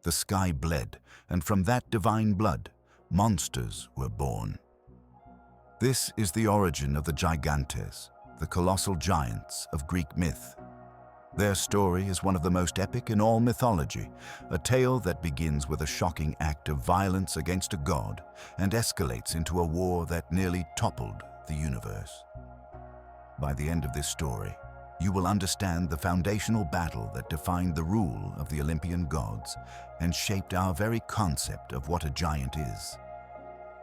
the sky bled, and from that divine blood, monsters were born. This is the origin of the Gigantes, the colossal giants of Greek myth. Their story is one of the most epic in all mythology, a tale that begins with a shocking act of violence against a god and escalates into a war that nearly toppled the universe. By the end of this story, you will understand the foundational battle that defined the rule of the Olympian gods and shaped our very concept of what a giant is.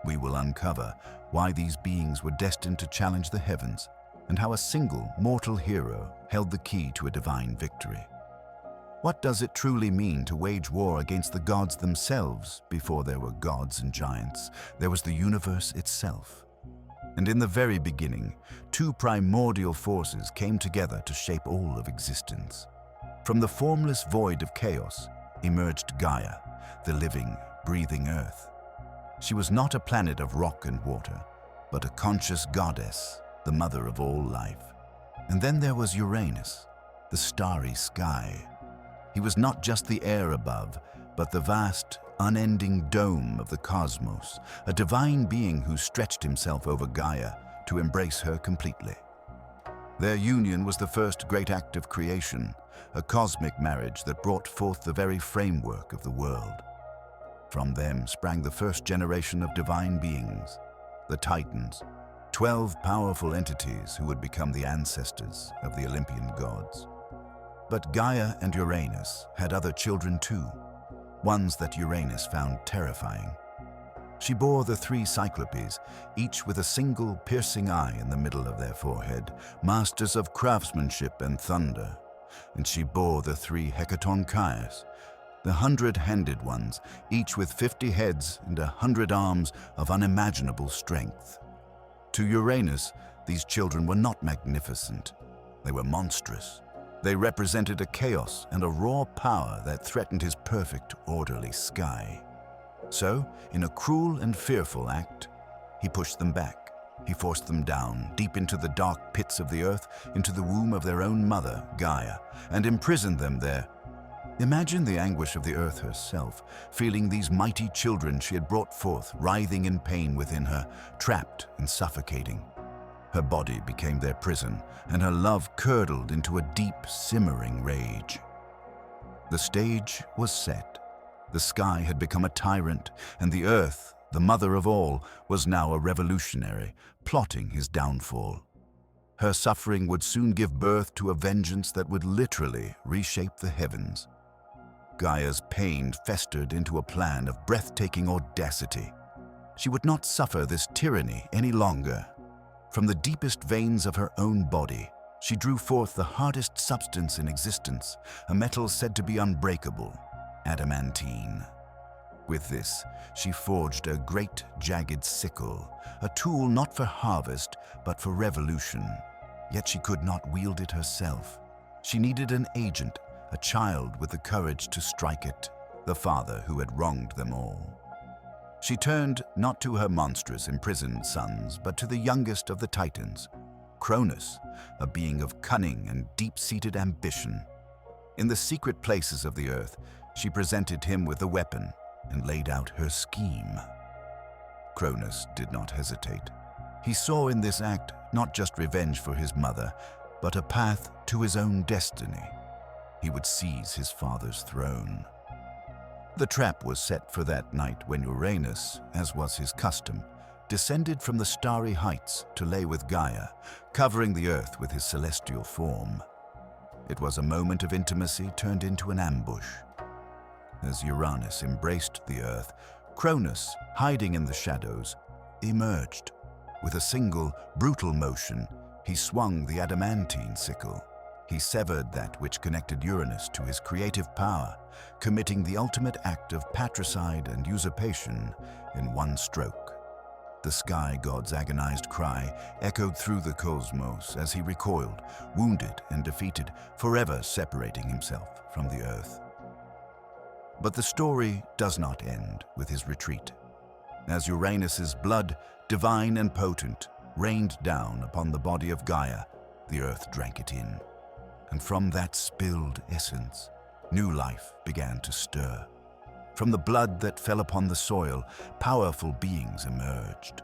We will uncover why these beings were destined to challenge the heavens and how a single mortal hero held the key to a divine victory. What does it truly mean to wage war against the gods themselves? Before there were gods and giants, there was the universe itself. And in the very beginning, two primordial forces came together to shape all of existence. From the formless void of chaos emerged Gaia, the living, breathing earth. She was not a planet of rock and water, but a conscious goddess, the mother of all life. And then there was Uranus, the starry sky. He was not just the air above, but the vast, unending dome of the cosmos, a divine being who stretched himself over Gaia to embrace her completely. Their union was the first great act of creation, a cosmic marriage that brought forth the very framework of the world. From them sprang the first generation of divine beings, the Titans, 12 powerful entities who would become the ancestors of the Olympian gods. But Gaia and Uranus had other children too, ones that Uranus found terrifying. She bore the three Cyclopes, each with a single piercing eye in the middle of their forehead, masters of craftsmanship and thunder. And she bore the three Hecatonchires, the 100-handed ones, each with 50 heads and 100 arms of unimaginable strength. To Uranus, these children were not magnificent. They were monstrous. They represented a chaos and a raw power that threatened his perfect, orderly sky. So, in a cruel and fearful act, he pushed them back. He forced them down, deep into the dark pits of the earth, into the womb of their own mother, Gaia, and imprisoned them there. Imagine the anguish of the earth herself, feeling these mighty children she had brought forth, writhing in pain within her, trapped and suffocating. Her body became their prison, and her love curdled into a deep, simmering rage. The stage was set. The sky had become a tyrant, and the earth, the mother of all, was now a revolutionary, plotting his downfall. Her suffering would soon give birth to a vengeance that would literally reshape the heavens. Gaia's pain festered into a plan of breathtaking audacity. She would not suffer this tyranny any longer. From the deepest veins of her own body, she drew forth the hardest substance in existence, a metal said to be unbreakable, adamantine. With this, she forged a great jagged sickle, a tool not for harvest, but for revolution. Yet she could not wield it herself. She needed an agent, a child with the courage to strike it, the father who had wronged them all. She turned not to her monstrous imprisoned sons, but to the youngest of the Titans, Cronus, a being of cunning and deep-seated ambition. In the secret places of the earth, she presented him with a weapon and laid out her scheme. Cronus did not hesitate. He saw in this act not just revenge for his mother, but a path to his own destiny. He would seize his father's throne. The trap was set for that night when Uranus, as was his custom, descended from the starry heights to lay with Gaia, covering the earth with his celestial form. It was a moment of intimacy turned into an ambush. As Uranus embraced the earth, Cronus, hiding in the shadows, emerged. With a single, brutal motion, he swung the adamantine sickle. He severed that which connected Uranus to his creative power, committing the ultimate act of patricide and usurpation in one stroke. The sky god's agonized cry echoed through the cosmos as he recoiled, wounded and defeated, forever separating himself from the earth. But the story does not end with his retreat. As Uranus's blood, divine and potent, rained down upon the body of Gaia, the earth drank it in. And from that spilled essence, new life began to stir. From the blood that fell upon the soil, powerful beings emerged.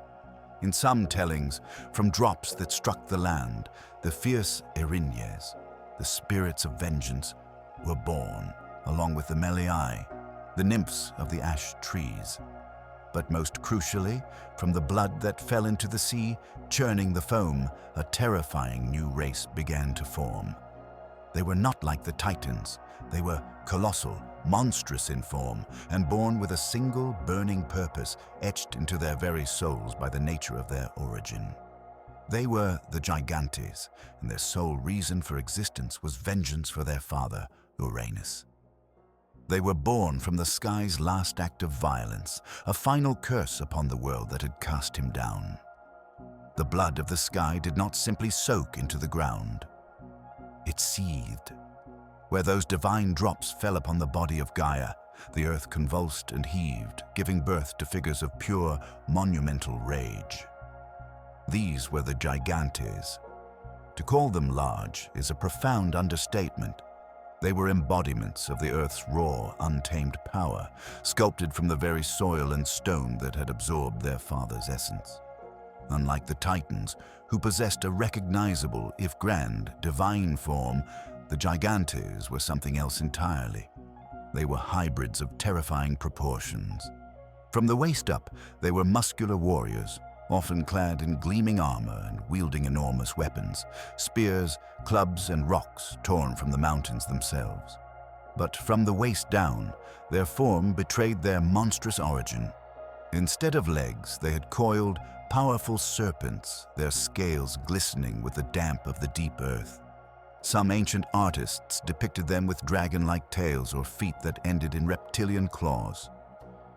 In some tellings, from drops that struck the land, the fierce Erinyes, the spirits of vengeance, were born, along with the Meliai, the nymphs of the ash trees. But most crucially, from the blood that fell into the sea, churning the foam, a terrifying new race began to form. They were not like the Titans. They were colossal, monstrous in form, and born with a single burning purpose etched into their very souls by the nature of their origin. They were the Gigantes, and their sole reason for existence was vengeance for their father, Uranus. They were born from the sky's last act of violence, a final curse upon the world that had cast him down. The blood of the sky did not simply soak into the ground. It seethed. Where those divine drops fell upon the body of Gaia, the earth convulsed and heaved, giving birth to figures of pure, monumental rage. These were the Gigantes. To call them large is a profound understatement. They were embodiments of the earth's raw, untamed power, sculpted from the very soil and stone that had absorbed their father's essence. Unlike the Titans, who possessed a recognizable, if grand, divine form, the Gigantes were something else entirely. They were hybrids of terrifying proportions. From the waist up, they were muscular warriors, often clad in gleaming armor and wielding enormous weapons, spears, clubs, and rocks torn from the mountains themselves. But from the waist down, their form betrayed their monstrous origin. Instead of legs, they had coiled, powerful serpents, their scales glistening with the damp of the deep earth. Some ancient artists depicted them with dragon-like tails or feet that ended in reptilian claws.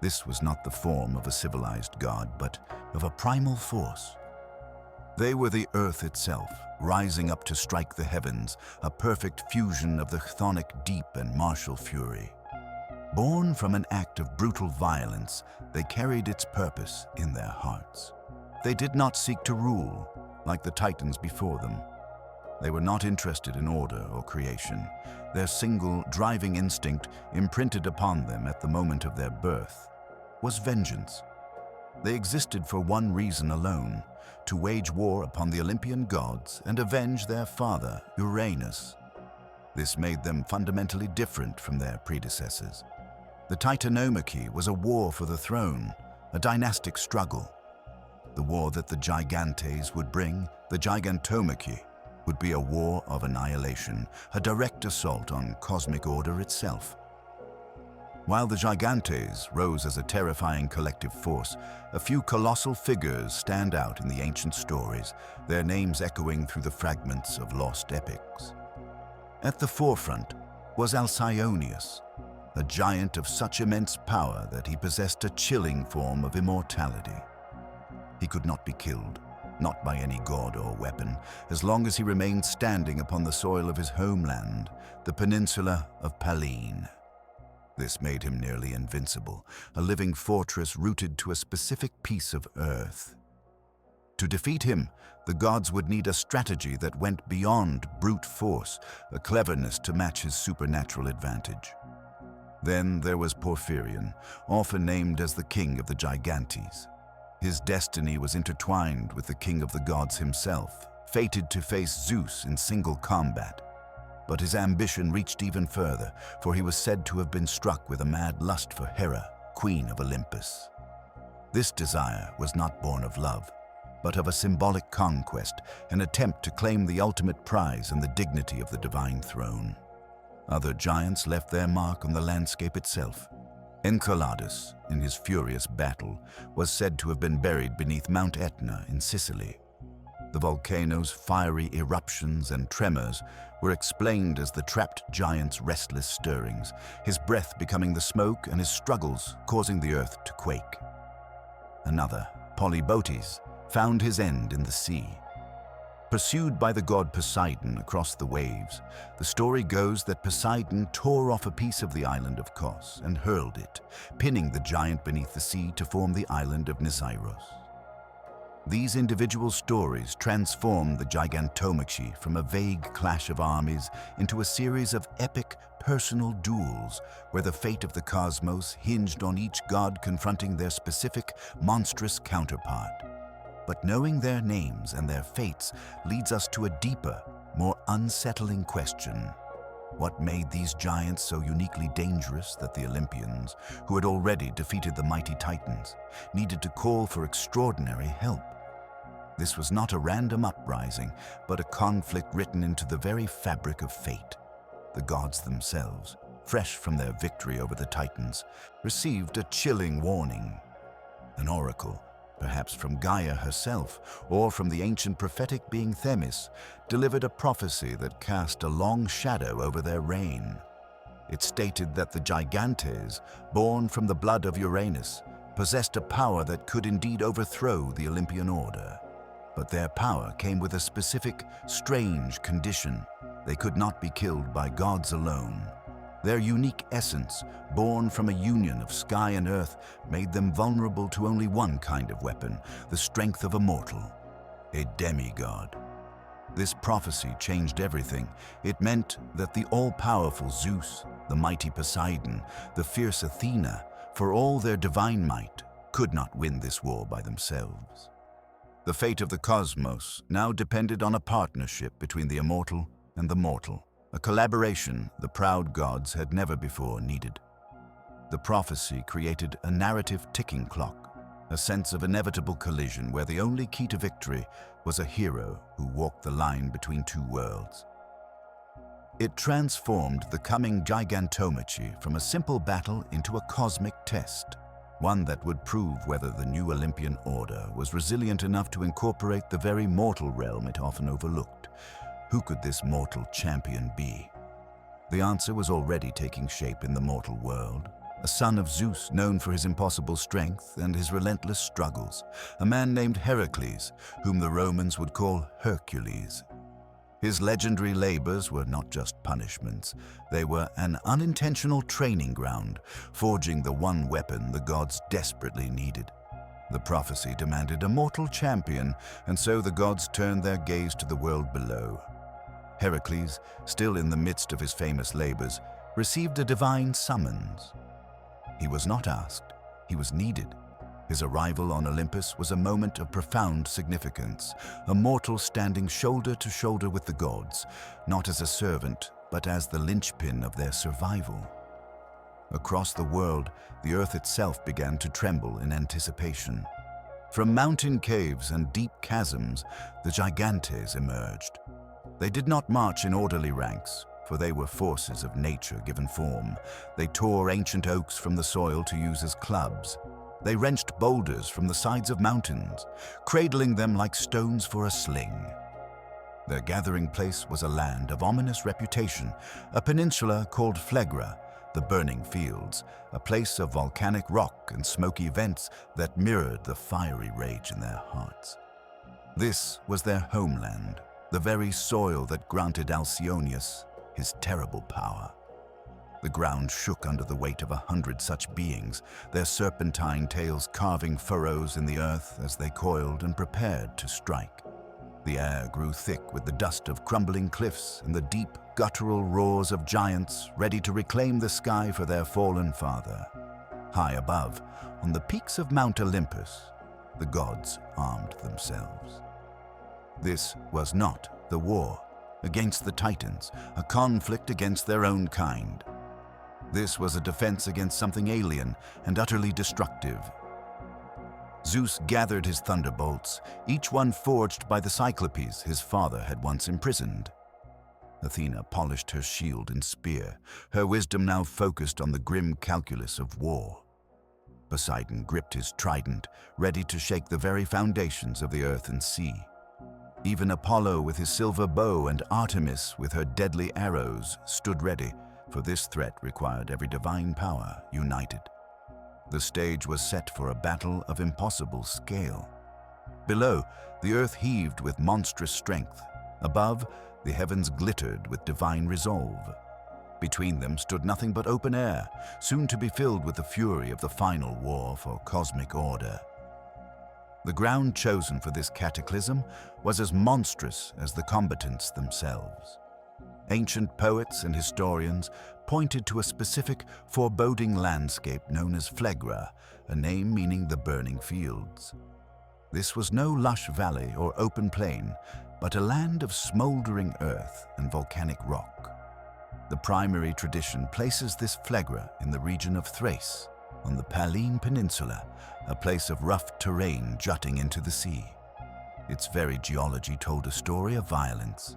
This was not the form of a civilized god, but of a primal force. They were the earth itself, rising up to strike the heavens, a perfect fusion of the chthonic deep and martial fury. Born from an act of brutal violence, they carried its purpose in their hearts. They did not seek to rule, like the Titans before them. They were not interested in order or creation. Their single, driving instinct, imprinted upon them at the moment of their birth, was vengeance. They existed for one reason alone: to wage war upon the Olympian gods and avenge their father, Uranus. This made them fundamentally different from their predecessors. The Titanomachy was a war for the throne, a dynastic struggle. The war that the Gigantes would bring, the Gigantomachy, would be a war of annihilation, a direct assault on cosmic order itself. While the Gigantes rose as a terrifying collective force, a few colossal figures stand out in the ancient stories, their names echoing through the fragments of lost epics. At the forefront was Alcyoneus, a giant of such immense power that he possessed a chilling form of immortality. He could not be killed, not by any god or weapon, as long as he remained standing upon the soil of his homeland, the peninsula of Pallene. This made him nearly invincible, a living fortress rooted to a specific piece of earth. To defeat him, the gods would need a strategy that went beyond brute force, a cleverness to match his supernatural advantage. Then there was Porphyrion, often named as the king of the Gigantes. His destiny was intertwined with the king of the gods himself, fated to face Zeus in single combat. But his ambition reached even further, for he was said to have been struck with a mad lust for Hera, queen of Olympus. This desire was not born of love, but of a symbolic conquest, an attempt to claim the ultimate prize and the dignity of the divine throne. Other giants left their mark on the landscape itself. Enceladus, in his furious battle, was said to have been buried beneath Mount Etna in Sicily. The volcano's fiery eruptions and tremors were explained as the trapped giant's restless stirrings, his breath becoming the smoke and his struggles causing the earth to quake. Another, Polybotes, found his end in the sea. Pursued by the god Poseidon across the waves, the story goes that Poseidon tore off a piece of the island of Kos and hurled it, pinning the giant beneath the sea to form the island of Nisairos. These individual stories transform the Gigantomachy from a vague clash of armies into a series of epic personal duels where the fate of the cosmos hinged on each god confronting their specific monstrous counterpart. But knowing their names and their fates leads us to a deeper, more unsettling question. What made these giants so uniquely dangerous that the Olympians, who had already defeated the mighty Titans, needed to call for extraordinary help? This was not a random uprising, but a conflict written into the very fabric of fate. The gods themselves, fresh from their victory over the Titans, received a chilling warning. An oracle, perhaps from Gaia herself or from the ancient prophetic being Themis, delivered a prophecy that cast a long shadow over their reign. It stated that the Gigantes, born from the blood of Uranus, possessed a power that could indeed overthrow the Olympian order. But their power came with a specific, strange condition. They could not be killed by gods alone. Their unique essence, born from a union of sky and earth, made them vulnerable to only one kind of weapon, the strength of a mortal, a demigod. This prophecy changed everything. It meant that the all-powerful Zeus, the mighty Poseidon, the fierce Athena, for all their divine might, could not win this war by themselves. The fate of the cosmos now depended on a partnership between the immortal and the mortal, a collaboration the proud gods had never before needed. The prophecy created a narrative ticking clock, a sense of inevitable collision where the only key to victory was a hero who walked the line between two worlds. It transformed the coming Gigantomachy from a simple battle into a cosmic test, one that would prove whether the new Olympian order was resilient enough to incorporate the very mortal realm it often overlooked. Who could this mortal champion be? The answer was already taking shape in the mortal world. A son of Zeus known for his impossible strength and his relentless struggles, a man named Heracles, whom the Romans would call Hercules. His legendary labors were not just punishments, they were an unintentional training ground, forging the one weapon the gods desperately needed. The prophecy demanded a mortal champion, and so the gods turned their gaze to the world below. Heracles, still in the midst of his famous labors, received a divine summons. He was not asked, he was needed. His arrival on Olympus was a moment of profound significance, a mortal standing shoulder to shoulder with the gods, not as a servant, but as the linchpin of their survival. Across the world, the earth itself began to tremble in anticipation. From mountain caves and deep chasms, the Gigantes emerged. They did not march in orderly ranks, for they were forces of nature given form. They tore ancient oaks from the soil to use as clubs. They wrenched boulders from the sides of mountains, cradling them like stones for a sling. Their gathering place was a land of ominous reputation, a peninsula called Phlegra, the Burning Fields, a place of volcanic rock and smoky vents that mirrored the fiery rage in their hearts. This was their homeland, the very soil that granted Alcyoneus his terrible power. The ground shook under the weight of 100 such beings, their serpentine tails carving furrows in the earth as they coiled and prepared to strike. The air grew thick with the dust of crumbling cliffs and the deep, guttural roars of giants ready to reclaim the sky for their fallen father. High above, on the peaks of Mount Olympus, the gods armed themselves. This was not the war against the Titans, a conflict against their own kind. This was a defense against something alien and utterly destructive. Zeus gathered his thunderbolts, each one forged by the Cyclopes his father had once imprisoned. Athena polished her shield and spear, her wisdom now focused on the grim calculus of war. Poseidon gripped his trident, ready to shake the very foundations of the earth and sea. Even Apollo with his silver bow and Artemis with her deadly arrows stood ready, for this threat required every divine power united. The stage was set for a battle of impossible scale. Below, the earth heaved with monstrous strength. Above, the heavens glittered with divine resolve. Between them stood nothing but open air, soon to be filled with the fury of the final war for cosmic order. The ground chosen for this cataclysm was as monstrous as the combatants themselves. Ancient poets and historians pointed to a specific, foreboding landscape known as Phlegra, a name meaning the burning fields. This was no lush valley or open plain, but a land of smoldering earth and volcanic rock. The primary tradition places this Phlegra in the region of Thrace, on the Pallene Peninsula, a place of rough terrain jutting into the sea. Its very geology told a story of violence.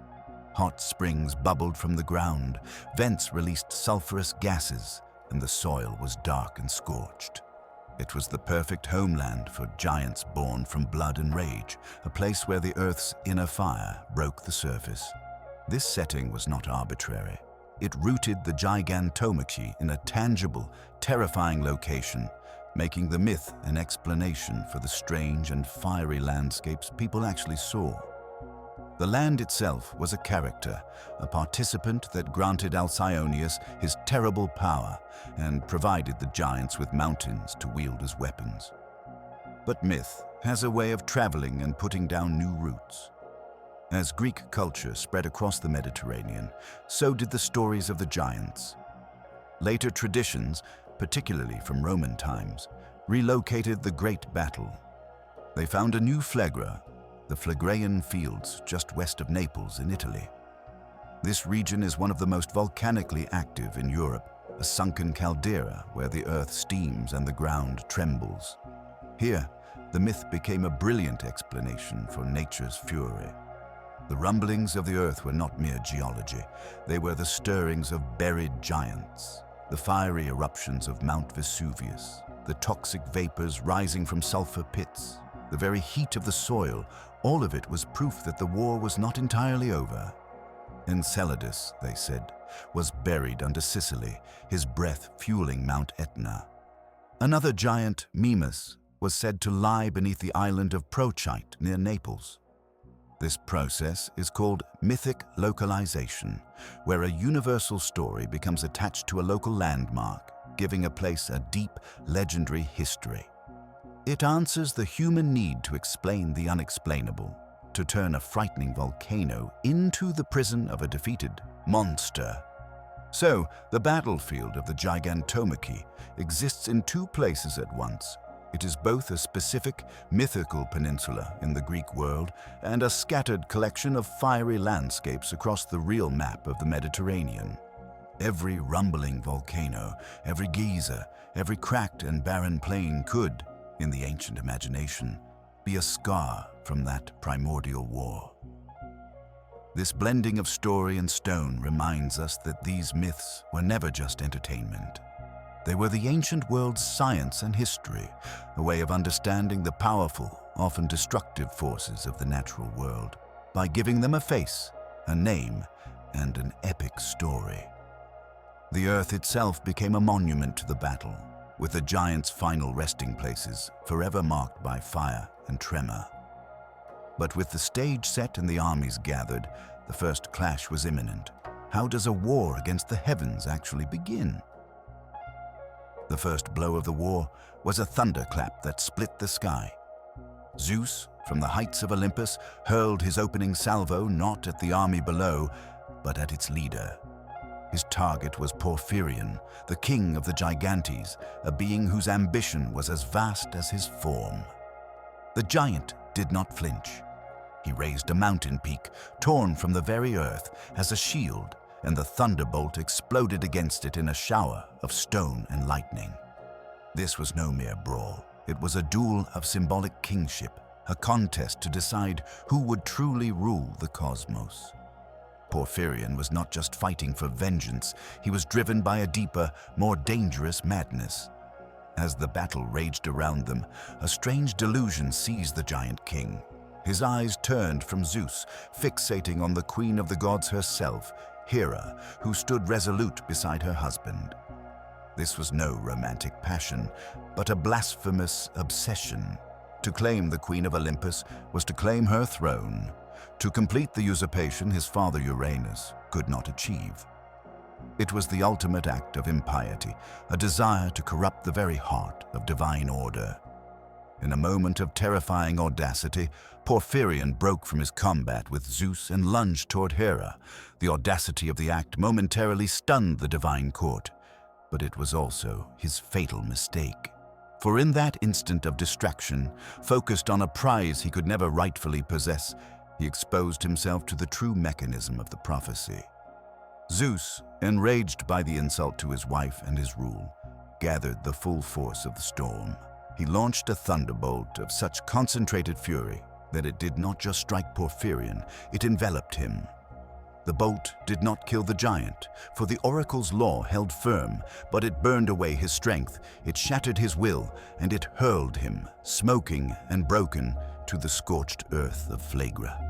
Hot springs bubbled from the ground, vents released sulfurous gases, and the soil was dark and scorched. It was the perfect homeland for giants born from blood and rage, a place where the Earth's inner fire broke the surface. This setting was not arbitrary. It rooted the Gigantomachy in a tangible, terrifying location, making the myth an explanation for the strange and fiery landscapes people actually saw. The land itself was a character, a participant that granted Alcyoneus his terrible power and provided the giants with mountains to wield as weapons. But myth has a way of traveling and putting down new roots. As Greek culture spread across the Mediterranean, so did the stories of the giants. Later traditions, particularly from Roman times, relocated the great battle. They found a new Phlegra, the Phlegraean Fields just west of Naples in Italy. This region is one of the most volcanically active in Europe, a sunken caldera where the earth steams and the ground trembles. Here, the myth became a brilliant explanation for nature's fury. The rumblings of the earth were not mere geology. They were the stirrings of buried giants, the fiery eruptions of Mount Vesuvius, the toxic vapors rising from sulfur pits, the very heat of the soil. All of it was proof that the war was not entirely over. Enceladus, they said, was buried under Sicily, his breath fueling Mount Etna. Another giant, Mimas, was said to lie beneath the island of Prochyte near Naples. This process is called mythic localization, where a universal story becomes attached to a local landmark, giving a place a deep, legendary history. It answers the human need to explain the unexplainable, to turn a frightening volcano into the prison of a defeated monster. So, the battlefield of the Gigantomachy exists in two places at once. It is both a specific, mythical peninsula in the Greek world and a scattered collection of fiery landscapes across the real map of the Mediterranean. Every rumbling volcano, every geyser, every cracked and barren plain could, in the ancient imagination, be a scar from that primordial war. This blending of story and stone reminds us that these myths were never just entertainment. They were the ancient world's science and history, a way of understanding the powerful, often destructive forces of the natural world, by giving them a face, a name, and an epic story. The earth itself became a monument to the battle, with the giants' final resting places forever marked by fire and tremor. But with the stage set and the armies gathered, the first clash was imminent. How does a war against the heavens actually begin? The first blow of the war was a thunderclap that split the sky. Zeus, from the heights of Olympus, hurled his opening salvo not at the army below, but at its leader. His target was Porphyrion, the king of the Gigantes, a being whose ambition was as vast as his form. The giant did not flinch. He raised a mountain peak, torn from the very earth, as a shield, and the thunderbolt exploded against it in a shower of stone and lightning. This was no mere brawl. It was a duel of symbolic kingship, a contest to decide who would truly rule the cosmos. Porphyrion was not just fighting for vengeance, he was driven by a deeper, more dangerous madness. As the battle raged around them, a strange delusion seized the giant king. His eyes turned from Zeus, fixating on the queen of the gods herself, Hera, who stood resolute beside her husband. This was no romantic passion, but a blasphemous obsession. To claim the queen of Olympus was to claim her throne, to complete the usurpation his father Uranus could not achieve. It was the ultimate act of impiety, a desire to corrupt the very heart of divine order. In a moment of terrifying audacity, Porphyrion broke from his combat with Zeus and lunged toward Hera. The audacity of the act momentarily stunned the divine court, but it was also his fatal mistake. For in that instant of distraction, focused on a prize he could never rightfully possess, he exposed himself to the true mechanism of the prophecy. Zeus, enraged by the insult to his wife and his rule, gathered the full force of the storm. He launched a thunderbolt of such concentrated fury that it did not just strike Porphyrion, it enveloped him. The bolt did not kill the giant, for the oracle's law held firm, but it burned away his strength, it shattered his will, and it hurled him, smoking and broken, to the scorched earth of Phlegra.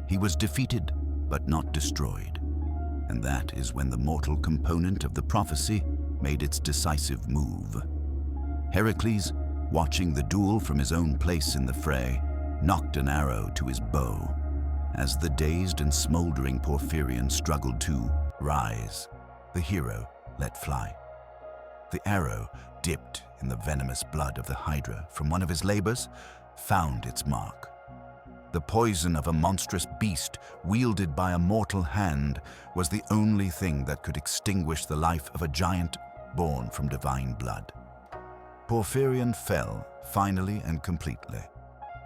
He was defeated, but not destroyed. And that is when the mortal component of the prophecy made its decisive move. Heracles, watching the duel from his own place in the fray, knocked an arrow to his bow. As the dazed and smoldering Porphyrion struggled to rise, the hero let fly. The arrow, dipped in the venomous blood of the Hydra from one of his labors, found its mark. The poison of a monstrous beast wielded by a mortal hand was the only thing that could extinguish the life of a giant born from divine blood. Porphyrion fell, finally and completely.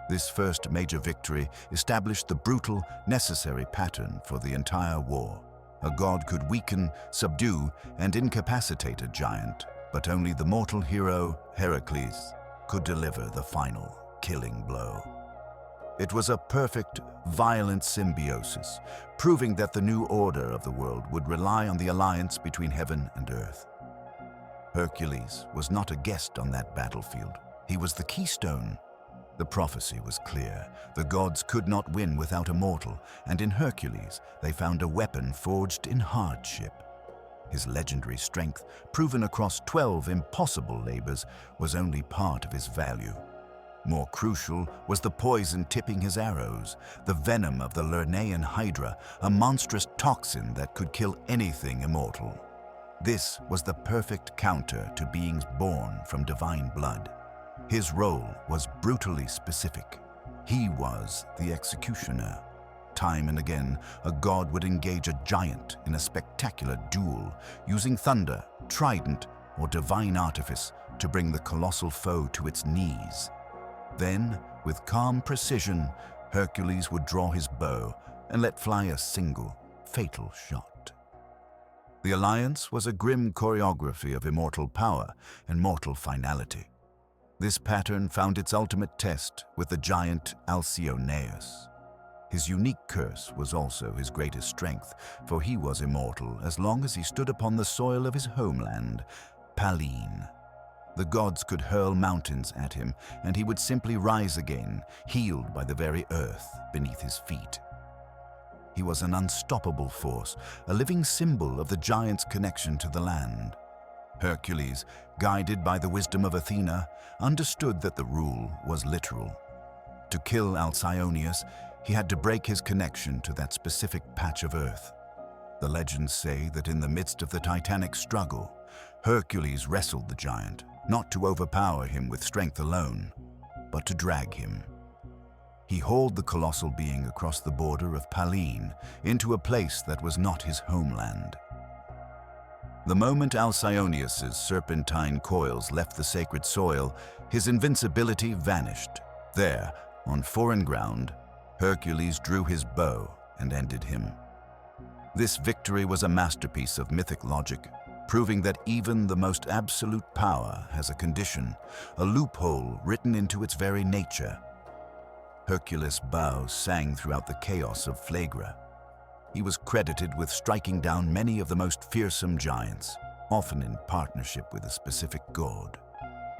This first major victory established the brutal, necessary pattern for the entire war. A god could weaken, subdue, and incapacitate a giant, but only the mortal hero, Heracles, could deliver the final, killing blow. It was a perfect, violent symbiosis, proving that the new order of the world would rely on the alliance between heaven and earth. Hercules was not a guest on that battlefield. He was the keystone. The prophecy was clear. The gods could not win without a mortal, and in Hercules they found a weapon forged in hardship. His legendary strength, proven across 12 impossible labors, was only part of his value. More crucial was the poison tipping his arrows, the venom of the Lernaean Hydra, a monstrous toxin that could kill anything immortal. This was the perfect counter to beings born from divine blood. His role was brutally specific. He was the executioner. Time and again, a god would engage a giant in a spectacular duel, using thunder, trident, or divine artifice to bring the colossal foe to its knees. Then, with calm precision, Hercules would draw his bow and let fly a single, fatal shot. The alliance was a grim choreography of immortal power and mortal finality. This pattern found its ultimate test with the giant Alcyoneus. His unique curse was also his greatest strength, for he was immortal as long as he stood upon the soil of his homeland, Pallene. The gods could hurl mountains at him, and he would simply rise again, healed by the very earth beneath his feet. He was an unstoppable force, a living symbol of the giant's connection to the land. Hercules, guided by the wisdom of Athena, understood that the rule was literal. To kill Alcyoneus, he had to break his connection to that specific patch of earth. The legends say that in the midst of the titanic struggle, Hercules wrestled the giant, not to overpower him with strength alone, but to drag him. He hauled the colossal being across the border of Pallene into a place that was not his homeland. The moment Alcyoneus's serpentine coils left the sacred soil, his invincibility vanished. There, on foreign ground, Hercules drew his bow and ended him. This victory was a masterpiece of mythic logic, proving that even the most absolute power has a condition, a loophole written into its very nature. Hercules' bow sang throughout the chaos of Phlegra. He was credited with striking down many of the most fearsome giants, often in partnership with a specific god.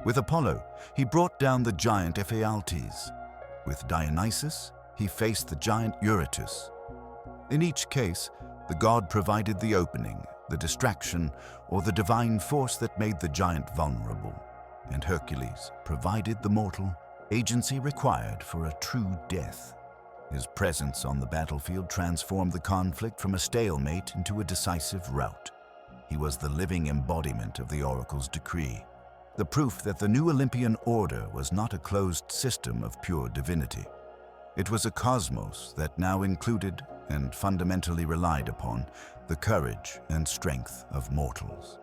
With Apollo, he brought down the giant Ephialtes. With Dionysus, he faced the giant Eurytus. In each case, the god provided the opening, the distraction, or the divine force that made the giant vulnerable, and Hercules provided the mortal agency required for a true death. His presence on the battlefield transformed the conflict from a stalemate into a decisive rout. He was the living embodiment of the oracle's decree. the proof that the new Olympian order was not a closed system of pure divinity. It was a cosmos that now included and fundamentally relied upon the courage and strength of mortals.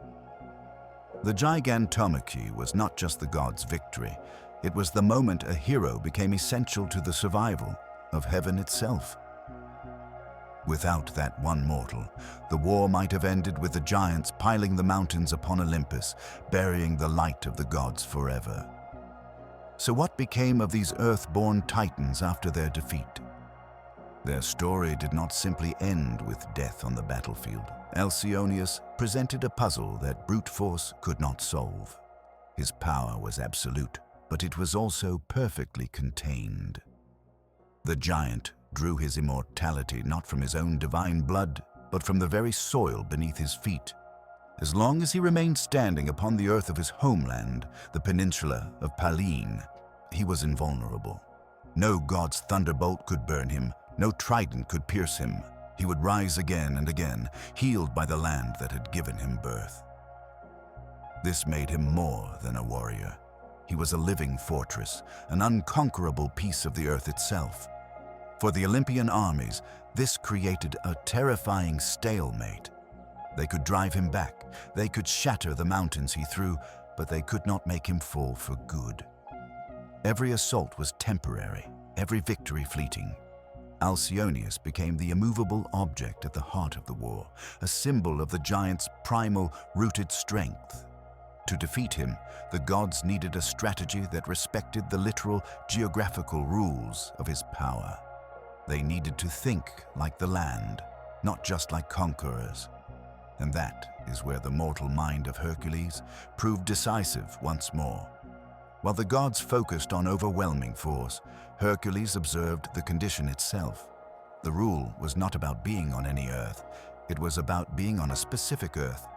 The Gigantomachy was not just the gods' victory, it was the moment a hero became essential to the survival of heaven itself. Without that one mortal, the war might have ended with the giants piling the mountains upon Olympus, burying the light of the gods forever. So what became of these earth-born titans after their defeat? Their story did not simply end with death on the battlefield. Alcyoneus presented a puzzle that brute force could not solve. His power was absolute, but it was also perfectly contained. The giant drew his immortality not from his own divine blood, but from the very soil beneath his feet. As long as he remained standing upon the earth of his homeland, the peninsula of Pallene, he was invulnerable. No god's thunderbolt could burn him, no trident could pierce him. He would rise again and again, healed by the land that had given him birth. This made him more than a warrior. He was a living fortress, an unconquerable piece of the earth itself. For the Olympian armies, this created a terrifying stalemate. They could drive him back, they could shatter the mountains he threw, but they could not make him fall for good. Every assault was temporary, every victory fleeting. Alcyoneus became the immovable object at the heart of the war, a symbol of the giant's primal, rooted strength. To defeat him, the gods needed a strategy that respected the literal, geographical rules of his power. They needed to think like the land, not just like conquerors. And that is where the mortal mind of Hercules proved decisive once more. While the gods focused on overwhelming force, Hercules observed the condition itself. The rule was not about being on any earth, it was about being on a specific earth,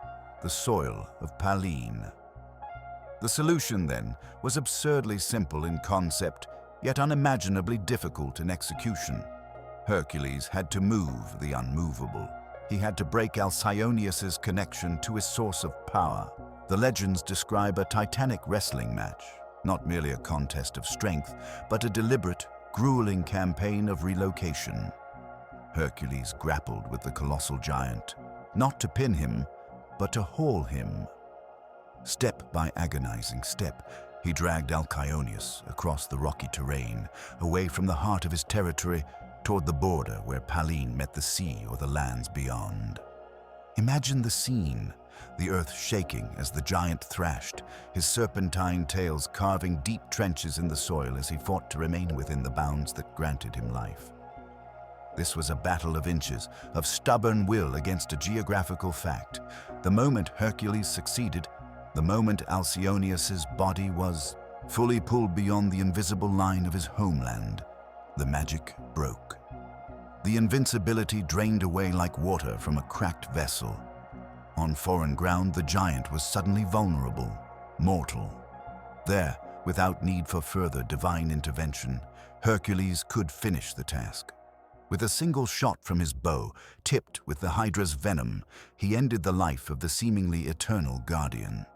the soil of Pallene. The solution, then, was absurdly simple in concept, yet unimaginably difficult in execution. Hercules had to move the unmovable. He had to break Alcyoneus's connection to his source of power. The legends describe a titanic wrestling match, not merely a contest of strength, but a deliberate, grueling campaign of relocation. Hercules grappled with the colossal giant, not to pin him, but to haul him. Step by agonizing step, he dragged Alcyoneus across the rocky terrain, away from the heart of his territory, toward the border where Pallene met the sea or the lands beyond. Imagine the scene, the earth shaking as the giant thrashed, his serpentine tails carving deep trenches in the soil as he fought to remain within the bounds that granted him life. This was a battle of inches, of stubborn will against a geographical fact. The moment Hercules succeeded, the moment Alcyoneus's body was fully pulled beyond the invisible line of his homeland, the magic broke. The invincibility drained away like water from a cracked vessel. On foreign ground, the giant was suddenly vulnerable, mortal. There, without need for further divine intervention, Hercules could finish the task. With a single shot from his bow, tipped with the Hydra's venom, he ended the life of the seemingly eternal guardian.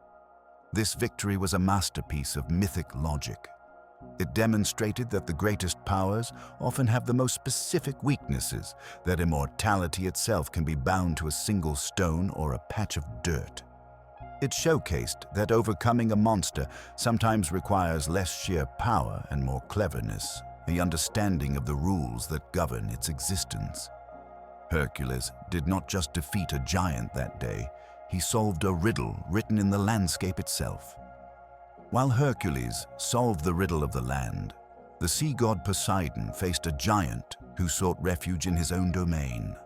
This victory was a masterpiece of mythic logic. It demonstrated that the greatest powers often have the most specific weaknesses, that immortality itself can be bound to a single stone or a patch of dirt. It showcased that overcoming a monster sometimes requires less sheer power and more cleverness, the understanding of the rules that govern its existence. Hercules did not just defeat a giant that day, he solved a riddle written in the landscape itself. While Hercules solved the riddle of the land, the sea god Poseidon faced a giant who sought refuge in his own domain.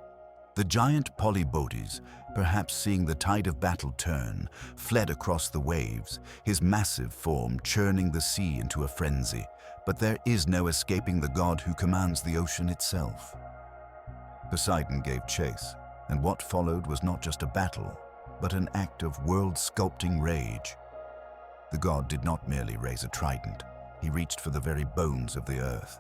The giant Polybotes, perhaps seeing the tide of battle turn, fled across the waves, his massive form churning the sea into a frenzy. But there is no escaping the god who commands the ocean itself. Poseidon gave chase, and what followed was not just a battle, but an act of world-sculpting rage. The god did not merely raise a trident, he reached for the very bones of the earth.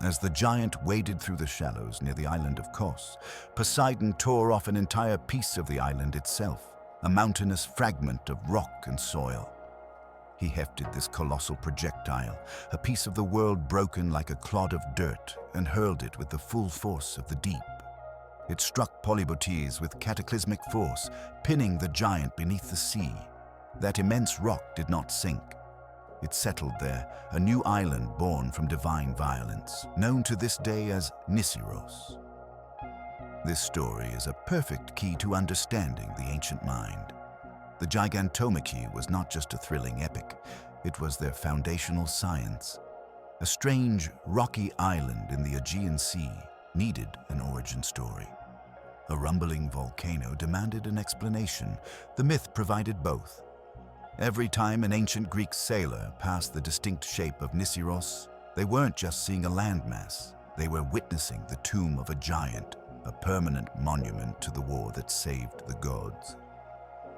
As the giant waded through the shallows near the island of Kos, Poseidon tore off an entire piece of the island itself, a mountainous fragment of rock and soil. he hefted this colossal projectile, a piece of the world broken like a clod of dirt, and hurled it with the full force of the deep. It struck Polybotes with cataclysmic force, pinning the giant beneath the sea. That immense rock did not sink. It settled there, a new island born from divine violence, known to this day as Nissyros. This story is a perfect key to understanding the ancient mind. The Gigantomachy was not just a thrilling epic, it was their foundational science. A strange, rocky island in the Aegean Sea needed an origin story. A rumbling volcano demanded an explanation. The myth provided both. Every time an ancient Greek sailor passed the distinct shape of Nissyros, they weren't just seeing a landmass, they were witnessing the tomb of a giant, a permanent monument to the war that saved the gods.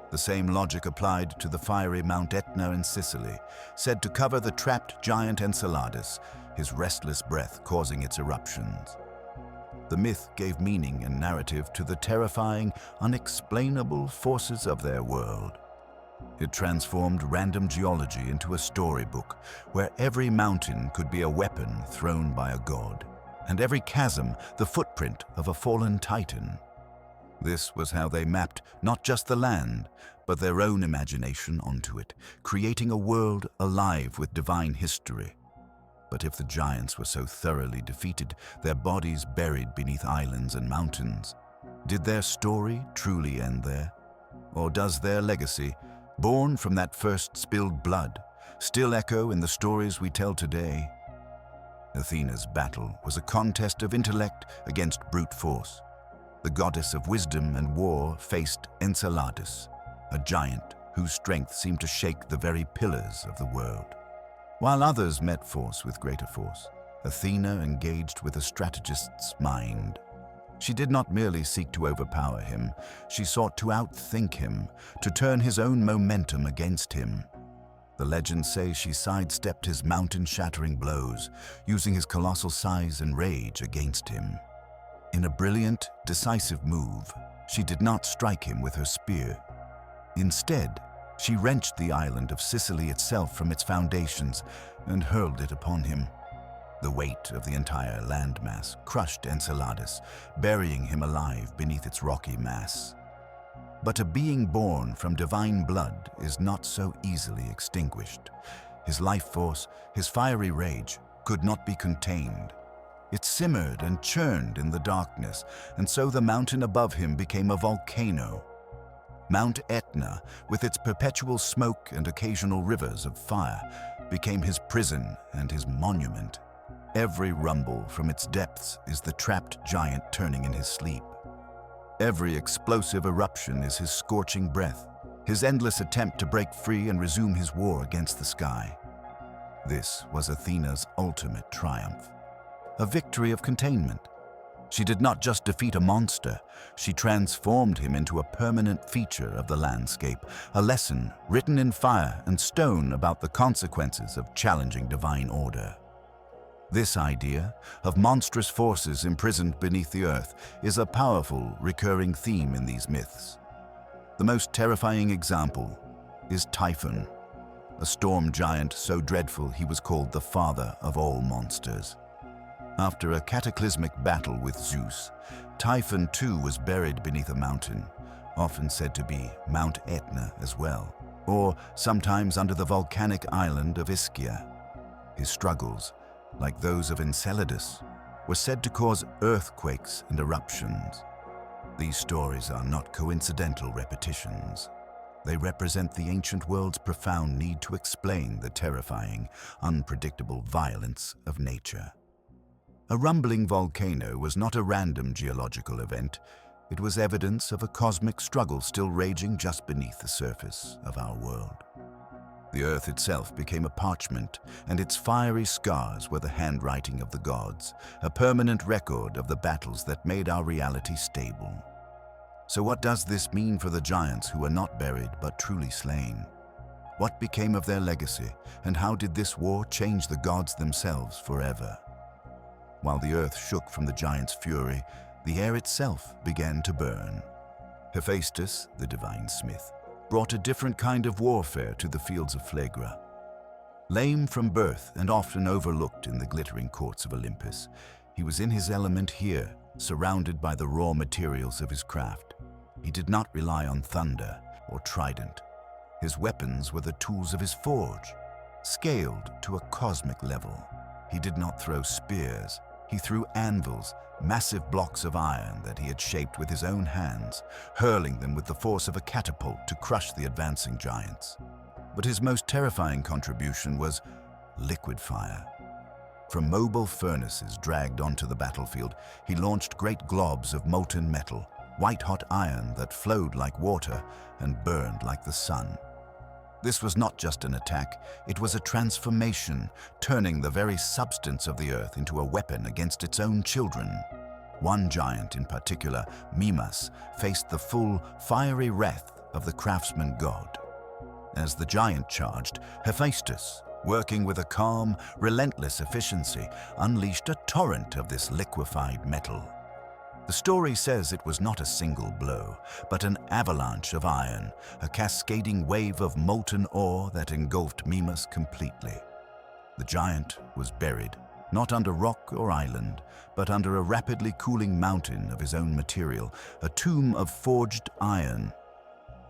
The same logic applied to the fiery Mount Etna in Sicily, said to cover the trapped giant Enceladus, his restless breath causing its eruptions. The myth gave meaning and narrative to the terrifying, unexplainable forces of their world. It transformed random geology into a storybook where every mountain could be a weapon thrown by a god, and every chasm the footprint of a fallen titan. This was how they mapped not just the land, but their own imagination onto it, creating a world alive with divine history. But if the giants were so thoroughly defeated, their bodies buried beneath islands and mountains, did their story truly end there? Or does their legacy, born from that first spilled blood, still echo in the stories we tell today? Athena's battle was a contest of intellect against brute force. The goddess of wisdom and war faced Enceladus, a giant whose strength seemed to shake the very pillars of the world. While others met force with greater force, Athena engaged with a strategist's mind. She did not merely seek to overpower him, she sought to outthink him, to turn his own momentum against him. The legends say she sidestepped his mountain-shattering blows, using his colossal size and rage against him. In a brilliant, decisive move, she did not strike him with her spear. Instead, she wrenched the island of Sicily itself from its foundations and hurled it upon him. The weight of the entire landmass crushed Enceladus, burying him alive beneath its rocky mass. But a being born from divine blood is not so easily extinguished. His life force, his fiery rage, could not be contained. It simmered and churned in the darkness, and so the mountain above him became a volcano. Mount Etna, with its perpetual smoke and occasional rivers of fire, became his prison and his monument. Every rumble from its depths is the trapped giant turning in his sleep. Every explosive eruption is his scorching breath, his endless attempt to break free and resume his war against the sky. This was Athena's ultimate triumph, a victory of containment. She did not just defeat a monster, she transformed him into a permanent feature of the landscape, a lesson written in fire and stone about the consequences of challenging divine order. This idea of monstrous forces imprisoned beneath the earth is a powerful, recurring theme in these myths. The most terrifying example is Typhon, a storm giant so dreadful he was called the father of all monsters. After a cataclysmic battle with Zeus, Typhon too was buried beneath a mountain, often said to be Mount Etna as well, or sometimes under the volcanic island of Ischia. His struggles, like those of Enceladus, were said to cause earthquakes and eruptions. These stories are not coincidental repetitions. They represent the ancient world's profound need to explain the terrifying, unpredictable violence of nature. A rumbling volcano was not a random geological event. It was evidence of a cosmic struggle still raging just beneath the surface of our world. The earth itself became a parchment, and its fiery scars were the handwriting of the gods, a permanent record of the battles that made our reality stable. So what does this mean for the giants who were not buried but truly slain? What became of their legacy, and how did this war change the gods themselves forever? While the earth shook from the giant's fury, the air itself began to burn. Hephaestus, the divine smith, brought a different kind of warfare to the fields of Phlegra. Lame from birth and often overlooked in the glittering courts of Olympus, he was in his element here, surrounded by the raw materials of his craft. He did not rely on thunder or trident. His weapons were the tools of his forge, scaled to a cosmic level. He did not throw spears. He threw anvils, massive blocks of iron that he had shaped with his own hands, hurling them with the force of a catapult to crush the advancing giants. But his most terrifying contribution was liquid fire. From mobile furnaces dragged onto the battlefield, he launched great globs of molten metal, white-hot iron that flowed like water and burned like the sun. This was not just an attack, it was a transformation, turning the very substance of the earth into a weapon against its own children. One giant in particular, Mimas, faced the full, fiery wrath of the craftsman god. As the giant charged, Hephaestus, working with a calm, relentless efficiency, unleashed a torrent of this liquefied metal. The story says it was not a single blow, but an avalanche of iron, a cascading wave of molten ore that engulfed Mimas completely. The giant was buried, not under rock or island, but under a rapidly cooling mountain of his own material, a tomb of forged iron.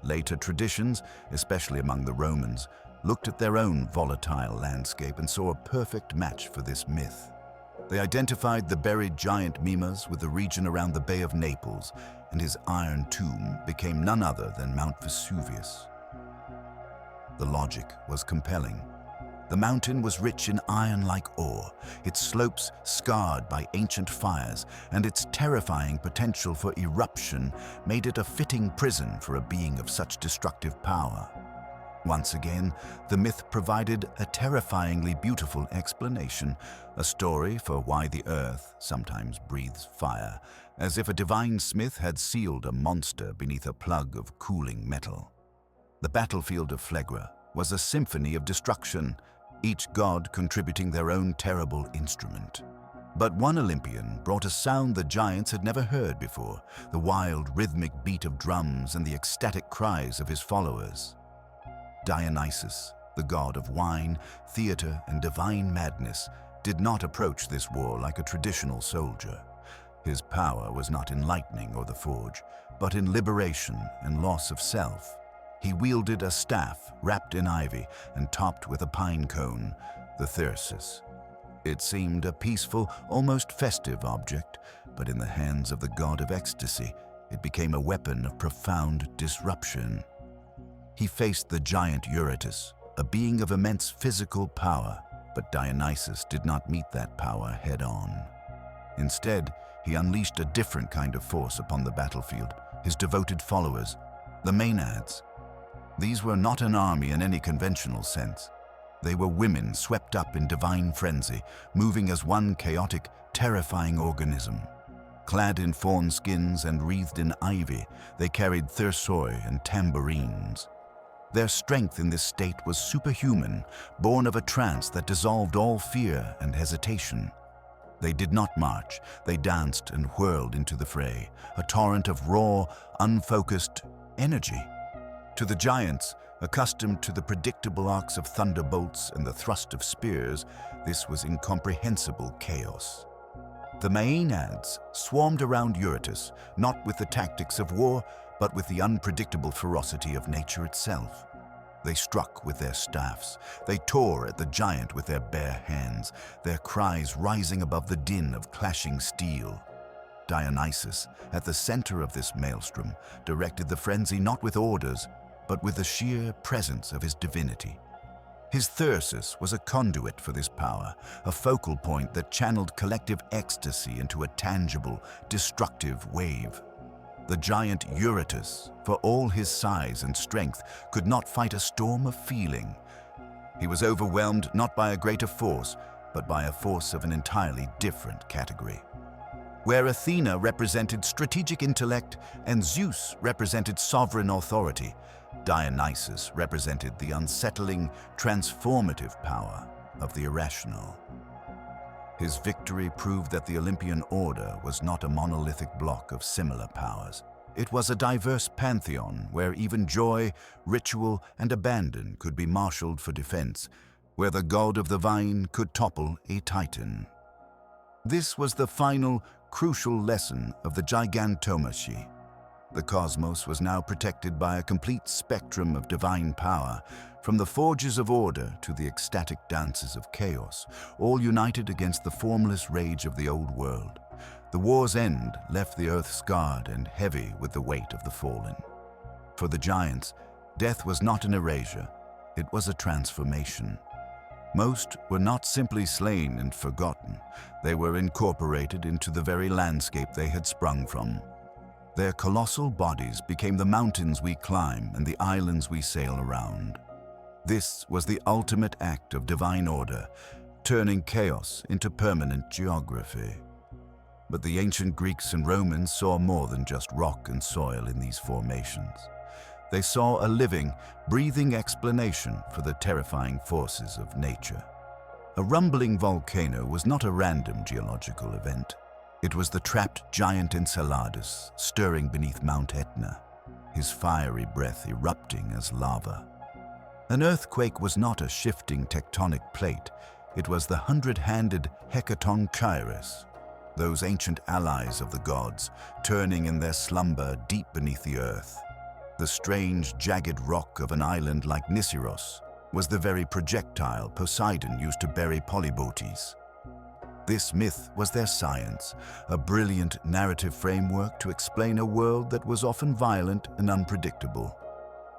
Later traditions, especially among the Romans, looked at their own volatile landscape and saw a perfect match for this myth. They identified the buried giant Mimas with the region around the Bay of Naples, and his iron tomb became none other than Mount Vesuvius. The logic was compelling. The mountain was rich in iron-like ore, its slopes scarred by ancient fires, and its terrifying potential for eruption made it a fitting prison for a being of such destructive power. Once again, the myth provided a terrifyingly beautiful explanation, a story for why the earth sometimes breathes fire, as if a divine smith had sealed a monster beneath a plug of cooling metal. The battlefield of Phlegra was a symphony of destruction, each god contributing their own terrible instrument. But one Olympian brought a sound the giants had never heard before, the wild, rhythmic beat of drums and the ecstatic cries of his followers. Dionysus, the god of wine, theater, and divine madness, did not approach this war like a traditional soldier. His power was not in lightning or the forge, but in liberation and loss of self. He wielded a staff wrapped in ivy and topped with a pine cone, the thyrsus. It seemed a peaceful, almost festive object, but in the hands of the god of ecstasy, it became a weapon of profound disruption. He faced the giant Eurytus, a being of immense physical power, but Dionysus did not meet that power head-on. Instead, he unleashed a different kind of force upon the battlefield, his devoted followers, the Maenads. These were not an army in any conventional sense. They were women swept up in divine frenzy, moving as one chaotic, terrifying organism. Clad in fawn skins and wreathed in ivy, they carried thursoi and tambourines. Their strength in this state was superhuman, born of a trance that dissolved all fear and hesitation. They did not march, they danced and whirled into the fray, a torrent of raw, unfocused energy. To the giants, accustomed to the predictable arcs of thunderbolts and the thrust of spears, this was incomprehensible chaos. The Maenads swarmed around Eurytus, not with the tactics of war, but with the unpredictable ferocity of nature itself. They struck with their staffs. They tore at the giant with their bare hands, their cries rising above the din of clashing steel. Dionysus, at the center of this maelstrom, directed the frenzy not with orders, but with the sheer presence of his divinity. His thyrsus was a conduit for this power, a focal point that channeled collective ecstasy into a tangible, destructive wave. The giant Eurytus, for all his size and strength, could not fight a storm of feeling. He was overwhelmed not by a greater force, but by a force of an entirely different category. Where Athena represented strategic intellect and Zeus represented sovereign authority, Dionysus represented the unsettling, transformative power of the irrational. His victory proved that the Olympian order was not a monolithic block of similar powers. It was a diverse pantheon where even joy, ritual, and abandon could be marshaled for defense, where the god of the vine could topple a titan. This was the final, crucial lesson of the Gigantomachy. The cosmos was now protected by a complete spectrum of divine power, from the forges of order to the ecstatic dances of chaos, all united against the formless rage of the old world. The war's end left the earth scarred and heavy with the weight of the fallen. For the giants, death was not an erasure, it was a transformation. Most were not simply slain and forgotten, they were incorporated into the very landscape they had sprung from. Their colossal bodies became the mountains we climb and the islands we sail around. This was the ultimate act of divine order, turning chaos into permanent geography. But the ancient Greeks and Romans saw more than just rock and soil in these formations. They saw a living, breathing explanation for the terrifying forces of nature. A rumbling volcano was not a random geological event. It was the trapped giant Enceladus stirring beneath Mount Etna, his fiery breath erupting as lava. An earthquake was not a shifting tectonic plate. It was the 100-handed Gigantomachy, those ancient allies of the gods, turning in their slumber deep beneath the earth. The strange, jagged rock of an island like Nisros was the very projectile Poseidon used to bury Polybotes. This myth was their science, a brilliant narrative framework to explain a world that was often violent and unpredictable.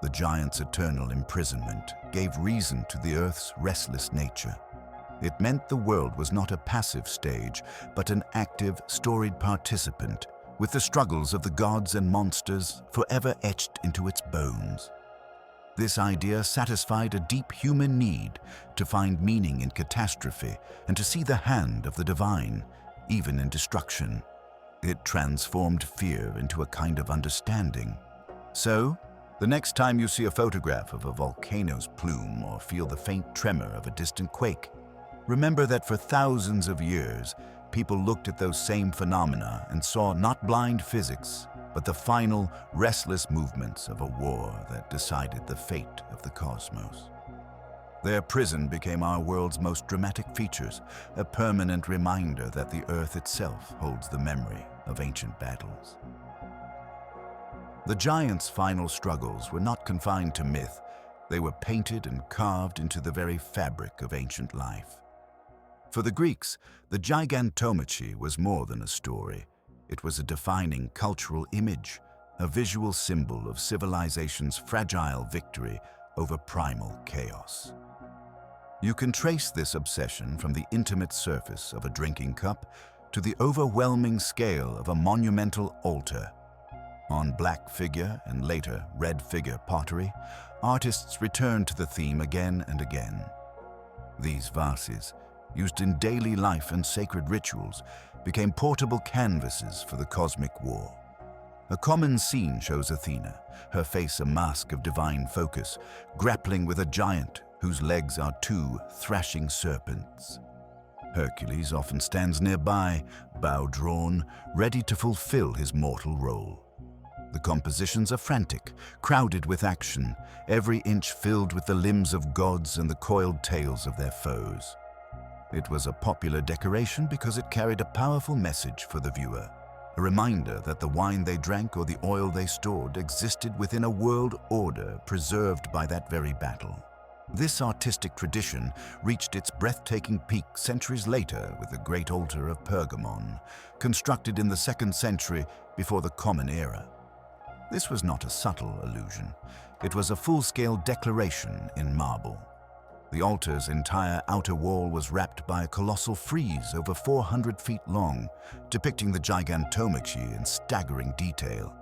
The giants' eternal imprisonment gave reason to the Earth's restless nature. It meant the world was not a passive stage, but an active, storied participant, with the struggles of the gods and monsters forever etched into its bones. This idea satisfied a deep human need to find meaning in catastrophe and to see the hand of the divine, even in destruction. It transformed fear into a kind of understanding. So, the next time you see a photograph of a volcano's plume or feel the faint tremor of a distant quake, remember that for thousands of years, people looked at those same phenomena and saw not blind physics, but the final, restless movements of a war that decided the fate of the cosmos. Their prison became our world's most dramatic features, a permanent reminder that the Earth itself holds the memory of ancient battles. The giants' final struggles were not confined to myth. They were painted and carved into the very fabric of ancient life. For the Greeks, the Gigantomachy was more than a story. It was a defining cultural image, a visual symbol of civilization's fragile victory over primal chaos. You can trace this obsession from the intimate surface of a drinking cup to the overwhelming scale of a monumental altar. On black figure and later red figure pottery, artists returned to the theme again and again. These vases, used in daily life and sacred rituals, became portable canvases for the cosmic war. A common scene shows Athena, her face a mask of divine focus, grappling with a giant whose legs are two thrashing serpents. Hercules often stands nearby, bow drawn, ready to fulfill his mortal role. The compositions are frantic, crowded with action, every inch filled with the limbs of gods and the coiled tails of their foes. It was a popular decoration because it carried a powerful message for the viewer, a reminder that the wine they drank or the oil they stored existed within a world order preserved by that very battle. This artistic tradition reached its breathtaking peak centuries later with the Great Altar of Pergamon, constructed in the 2nd century before the Common Era. This was not a subtle allusion. It was a full-scale declaration in marble. The altar's entire outer wall was wrapped by a colossal frieze over 400 feet long, depicting the Gigantomachy in staggering detail.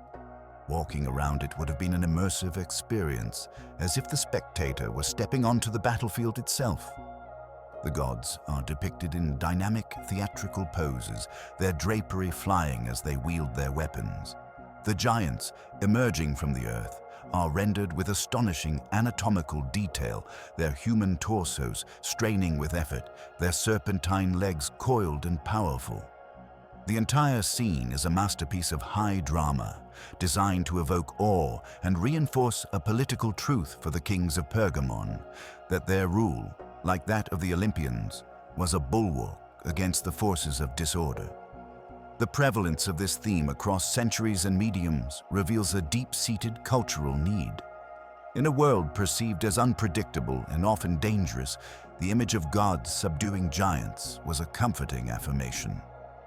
Walking around it would have been an immersive experience, as if the spectator were stepping onto the battlefield itself. The gods are depicted in dynamic theatrical poses, their drapery flying as they wield their weapons. The giants, emerging from the earth, are rendered with astonishing anatomical detail, their human torsos straining with effort, their serpentine legs coiled and powerful. The entire scene is a masterpiece of high drama, designed to evoke awe and reinforce a political truth for the kings of Pergamon, that their rule, like that of the Olympians, was a bulwark against the forces of disorder. The prevalence of this theme across centuries and mediums reveals a deep-seated cultural need. In a world perceived as unpredictable and often dangerous, the image of gods subduing giants was a comforting affirmation.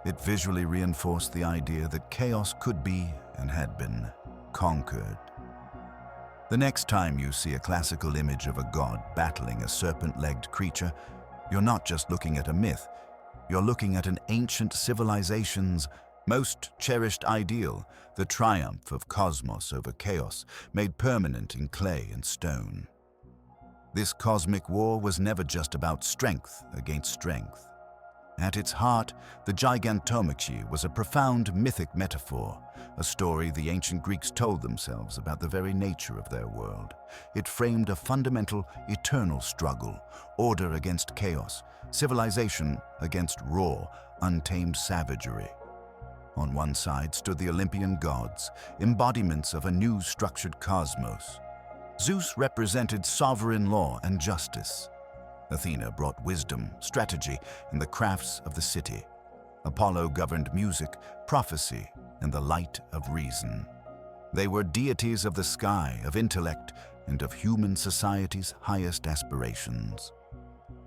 It visually reinforced the idea that chaos could be, and had been, conquered. The next time you see a classical image of a god battling a serpent-legged creature, you're not just looking at a myth, you're looking at an ancient civilization's most cherished ideal, the triumph of cosmos over chaos, made permanent in clay and stone. This cosmic war was never just about strength against strength. At its heart, the Gigantomachy was a profound mythic metaphor, a story the ancient Greeks told themselves about the very nature of their world. It framed a fundamental, eternal struggle, order against chaos, civilization against raw, untamed savagery. On one side stood the Olympian gods, embodiments of a new structured cosmos. Zeus represented sovereign law and justice. Athena brought wisdom, strategy, and the crafts of the city. Apollo governed music, prophecy, and the light of reason. They were deities of the sky, of intellect, and of human society's highest aspirations.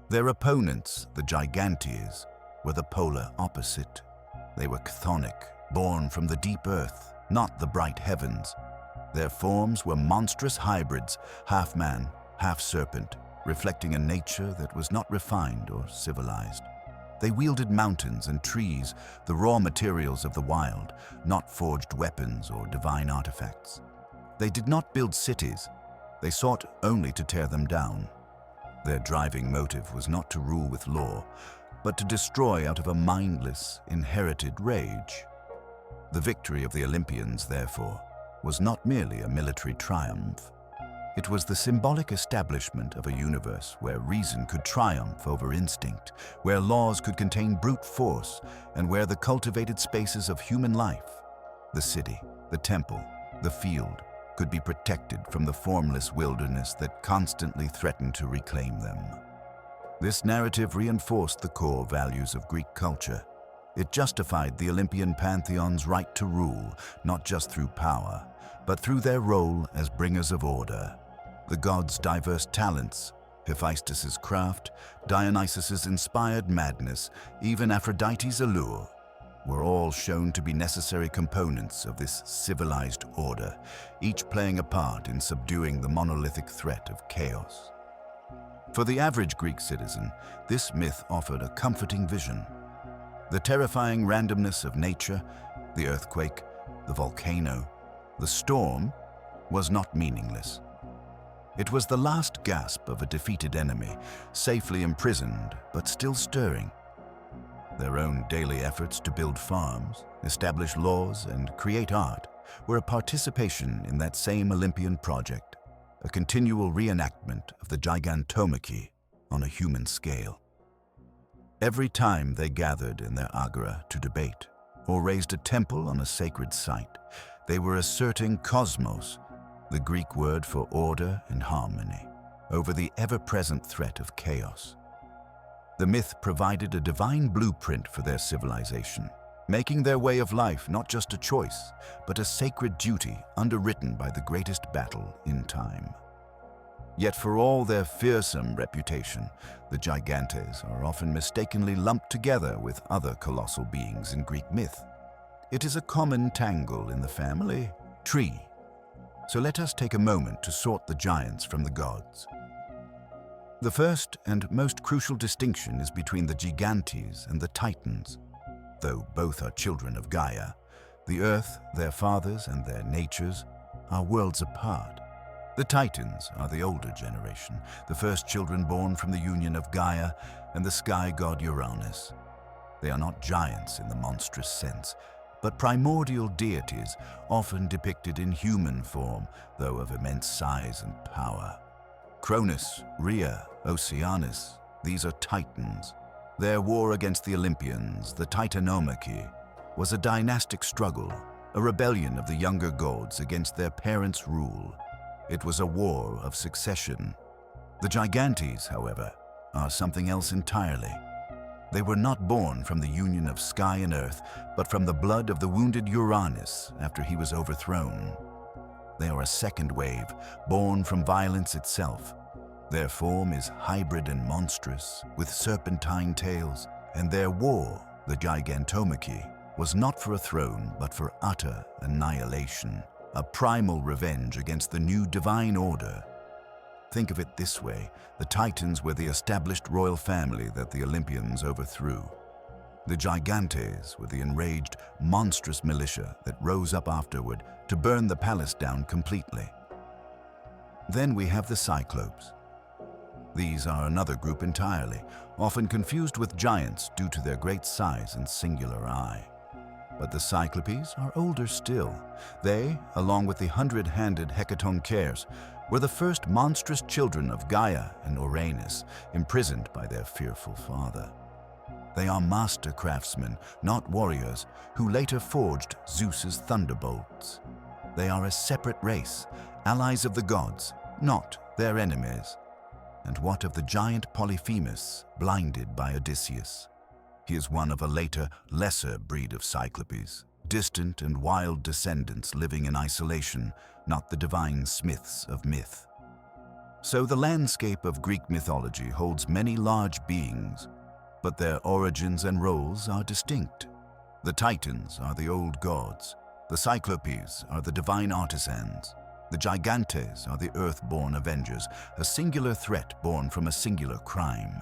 Their opponents, the Gigantes, were the polar opposite. They were chthonic, born from the deep earth, not the bright heavens. Their forms were monstrous hybrids, half man, half serpent, reflecting a nature that was not refined or civilized. They wielded mountains and trees, the raw materials of the wild, not forged weapons or divine artifacts. They did not build cities. They sought only to tear them down. Their driving motive was not to rule with law, but to destroy out of a mindless, inherited rage. The victory of the Olympians, therefore, was not merely a military triumph. It was the symbolic establishment of a universe where reason could triumph over instinct, where laws could contain brute force, and where the cultivated spaces of human life, the city, the temple, the field, could be protected from the formless wilderness that constantly threatened to reclaim them. This narrative reinforced the core values of Greek culture. It justified the Olympian pantheon's right to rule, not just through power, but through their role as bringers of order. The gods' diverse talents, Hephaestus's craft, Dionysus's inspired madness, even Aphrodite's allure, were all shown to be necessary components of this civilized order, each playing a part in subduing the monolithic threat of chaos. For the average Greek citizen, this myth offered a comforting vision. The terrifying randomness of nature, the earthquake, the volcano, the storm, was not meaningless. It was the last gasp of a defeated enemy, safely imprisoned but still stirring. Their own daily efforts to build farms, establish laws, and create art were a participation in that same Olympian project, a continual reenactment of the Gigantomachy on a human scale. Every time they gathered in their agora to debate or raised a temple on a sacred site, they were asserting cosmos, the Greek word for order and harmony, over the ever-present threat of chaos. The myth provided a divine blueprint for their civilization, making their way of life not just a choice, but a sacred duty underwritten by the greatest battle in time. Yet for all their fearsome reputation, the Gigantes are often mistakenly lumped together with other colossal beings in Greek myth. It is a common tangle in the family tree. So let us take a moment to sort the giants from the gods. The first and most crucial distinction is between the Gigantes and the Titans. Though both are children of Gaia, the earth, their fathers, and their natures are worlds apart. The Titans are the older generation, the first children born from the union of Gaia and the sky god Uranus. They are not giants in the monstrous sense, but primordial deities, often depicted in human form, though of immense size and power. Cronus, Rhea, Oceanus, these are titans. Their war against the Olympians, the Titanomachy, was a dynastic struggle, a rebellion of the younger gods against their parents' rule. It was a war of succession. The Gigantes, however, are something else entirely. They were not born from the union of sky and earth, but from the blood of the wounded Uranus after he was overthrown. They are a second wave, born from violence itself. Their form is hybrid and monstrous, with serpentine tails, and their war, the Gigantomachy, was not for a throne, but for utter annihilation, a primal revenge against the new divine order. Think of it this way: the Titans were the established royal family that the Olympians overthrew. The Gigantes were the enraged, monstrous militia that rose up afterward to burn the palace down completely. Then we have the Cyclopes. These are another group entirely, often confused with giants due to their great size and singular eye. But the Cyclopes are older still. They, along with the 100-handed Hecatoncheires, were the first monstrous children of Gaia and Uranus, imprisoned by their fearful father. They are master craftsmen, not warriors, who later forged Zeus's thunderbolts. They are a separate race, allies of the gods, not their enemies. And what of the giant Polyphemus, blinded by Odysseus? He is one of a later, lesser breed of Cyclopes, distant and wild descendants living in isolation, not the divine smiths of myth. So the landscape of Greek mythology holds many large beings, but their origins and roles are distinct. The Titans are the old gods. The Cyclopes are the divine artisans. The Gigantes are the earth-born avengers, a singular threat born from a singular crime.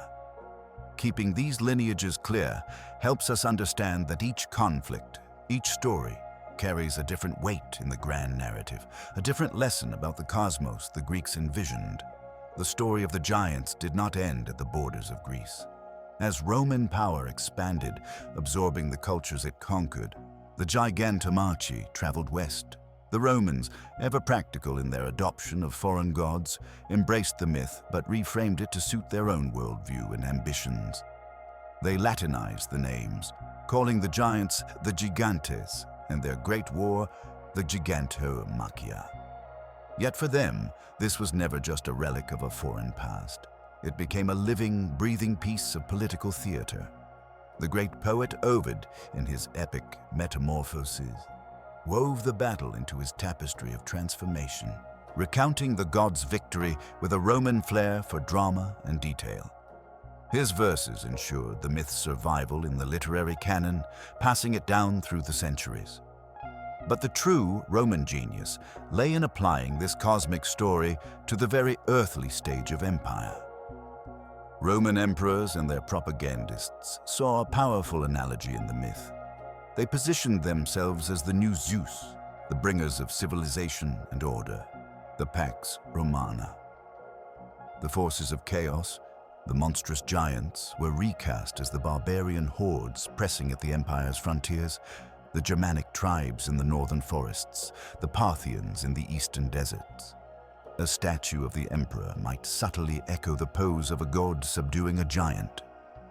Keeping these lineages clear helps us understand that each conflict, each story, carries a different weight in the grand narrative, a different lesson about the cosmos the Greeks envisioned. The story of the giants did not end at the borders of Greece. As Roman power expanded, absorbing the cultures it conquered, the Gigantomachy traveled west. The Romans, ever practical in their adoption of foreign gods, embraced the myth but reframed it to suit their own worldview and ambitions. They Latinized the names, calling the giants the Gigantes and their great war the Gigantomachy. Yet for them, this was never just a relic of a foreign past. It became a living, breathing piece of political theater. The great poet Ovid, in his epic Metamorphoses, wove the battle into his tapestry of transformation, recounting the gods' victory with a Roman flair for drama and detail. His verses ensured the myth's survival in the literary canon, passing it down through the centuries. But the true Roman genius lay in applying this cosmic story to the very earthly stage of empire. Roman emperors and their propagandists saw a powerful analogy in the myth. They positioned themselves as the new Zeus, the bringers of civilization and order, the Pax Romana. The forces of chaos, the monstrous giants, were recast as the barbarian hordes pressing at the empire's frontiers, the Germanic tribes in the northern forests, the Parthians in the eastern deserts. A statue of the emperor might subtly echo the pose of a god subduing a giant.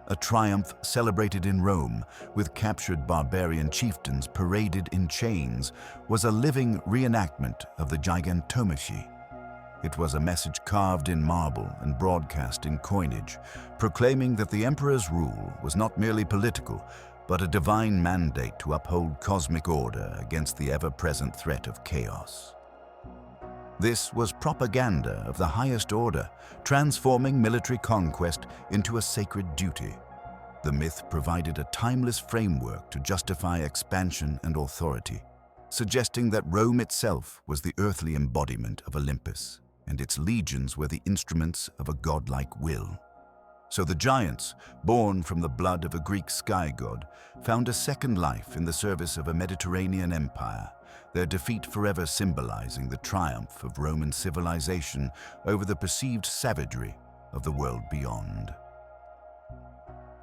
A triumph celebrated in Rome, with captured barbarian chieftains paraded in chains, was a living reenactment of the Gigantomachy. It was a message carved in marble and broadcast in coinage, proclaiming that the emperor's rule was not merely political, but a divine mandate to uphold cosmic order against the ever-present threat of chaos. This was propaganda of the highest order, transforming military conquest into a sacred duty. The myth provided a timeless framework to justify expansion and authority, suggesting that Rome itself was the earthly embodiment of Olympus, and its legions were the instruments of a godlike will. So the giants, born from the blood of a Greek sky god, found a second life in the service of a Mediterranean empire, their defeat forever symbolizing the triumph of Roman civilization over the perceived savagery of the world beyond.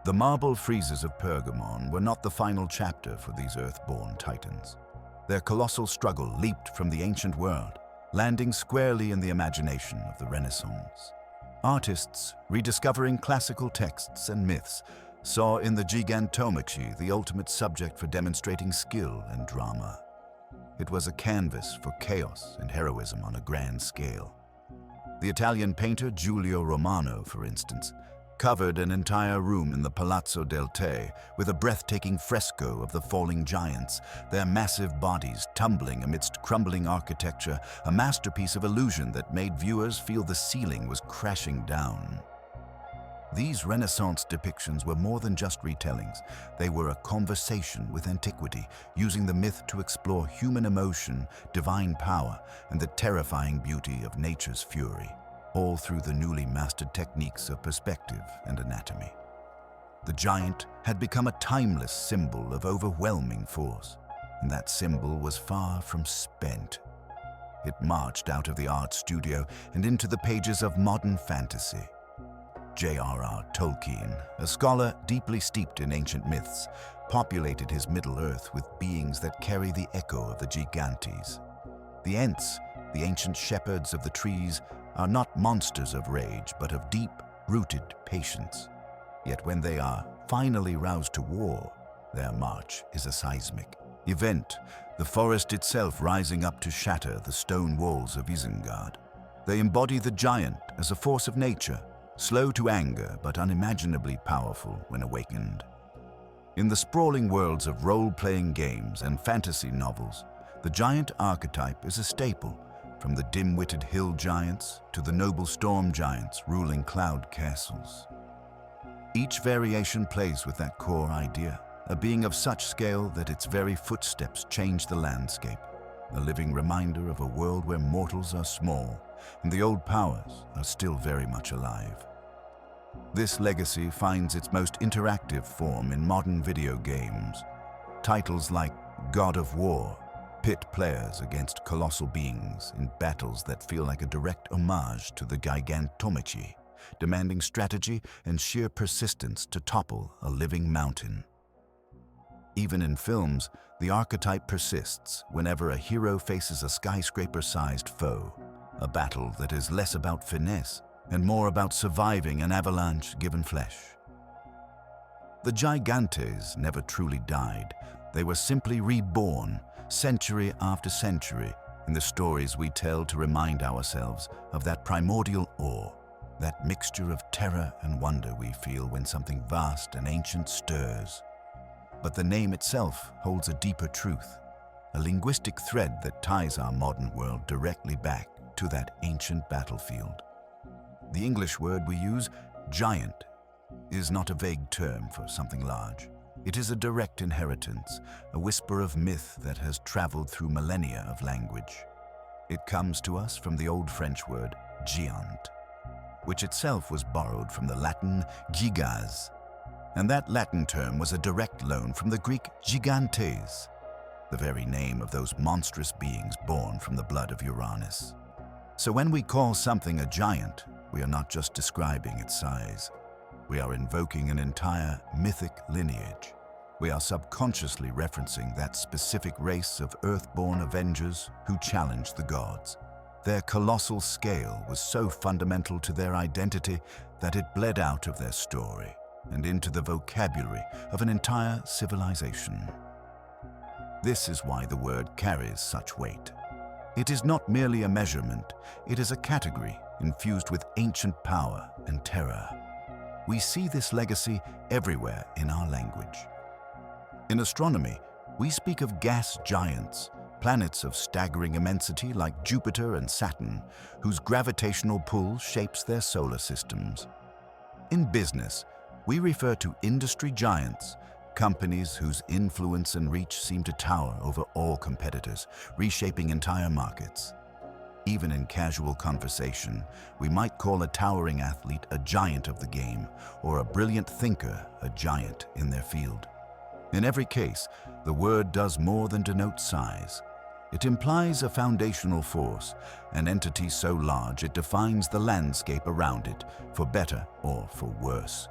The marble friezes of Pergamon were not the final chapter for these earth-born titans. Their colossal struggle leaped from the ancient world, landing squarely in the imagination of the Renaissance. Artists, rediscovering classical texts and myths, saw in the Gigantomachy the ultimate subject for demonstrating skill and drama. It was a canvas for chaos and heroism on a grand scale. The Italian painter Giulio Romano, for instance, covered an entire room in the Palazzo del Te with a breathtaking fresco of the falling giants, their massive bodies tumbling amidst crumbling architecture, a masterpiece of illusion that made viewers feel the ceiling was crashing down. These Renaissance depictions were more than just retellings. They were a conversation with antiquity, using the myth to explore human emotion, divine power, and the terrifying beauty of nature's fury, all through the newly mastered techniques of perspective and anatomy. The giant had become a timeless symbol of overwhelming force, and that symbol was far from spent. It marched out of the art studio and into the pages of modern fantasy. J.R.R. Tolkien, a scholar deeply steeped in ancient myths, populated his Middle-earth with beings that carry the echo of the Gigantes. The Ents, the ancient shepherds of the trees, are not monsters of rage, but of deep-rooted patience. Yet when they are finally roused to war, their march is a seismic event, the forest itself rising up to shatter the stone walls of Isengard. They embody the giant as a force of nature, slow to anger but unimaginably powerful when awakened. In the sprawling worlds of role-playing games and fantasy novels, the giant archetype is a staple, from the dim-witted hill giants to the noble storm giants ruling cloud castles. Each variation plays with that core idea, a being of such scale that its very footsteps change the landscape, a living reminder of a world where mortals are small and the old powers are still very much alive. This legacy finds its most interactive form in modern video games. Titles like God of War pit players against colossal beings in battles that feel like a direct homage to the Gigantomachy, demanding strategy and sheer persistence to topple a living mountain. Even in films, the archetype persists whenever a hero faces a skyscraper-sized foe, a battle that is less about finesse and more about surviving an avalanche given flesh. The Gigantes never truly died. They were simply reborn, century after century, in the stories we tell to remind ourselves of that primordial awe, that mixture of terror and wonder we feel when something vast and ancient stirs. But the name itself holds a deeper truth, a linguistic thread that ties our modern world directly back to that ancient battlefield. The English word we use, giant, is not a vague term for something large. It is a direct inheritance, a whisper of myth that has traveled through millennia of language. It comes to us from the old French word géant, which itself was borrowed from the Latin gigas, and that Latin term was a direct loan from the Greek gigantes, the very name of those monstrous beings born from the blood of Uranus. So when we call something a giant, we are not just describing its size. We are invoking an entire mythic lineage. We are subconsciously referencing that specific race of earth-born avengers who challenged the gods. Their colossal scale was so fundamental to their identity that it bled out of their story and into the vocabulary of an entire civilization. This is why the word carries such weight. It is not merely a measurement, it is a category infused with ancient power and terror. We see this legacy everywhere in our language. In astronomy, we speak of gas giants, planets of staggering immensity like Jupiter and Saturn, whose gravitational pull shapes their solar systems. In business, we refer to industry giants, companies whose influence and reach seem to tower over all competitors, reshaping entire markets. Even in casual conversation, we might call a towering athlete a giant of the game, or a brilliant thinker a giant in their field. In every case, the word does more than denote size. It implies a foundational force, an entity so large it defines the landscape around it, for better or for worse.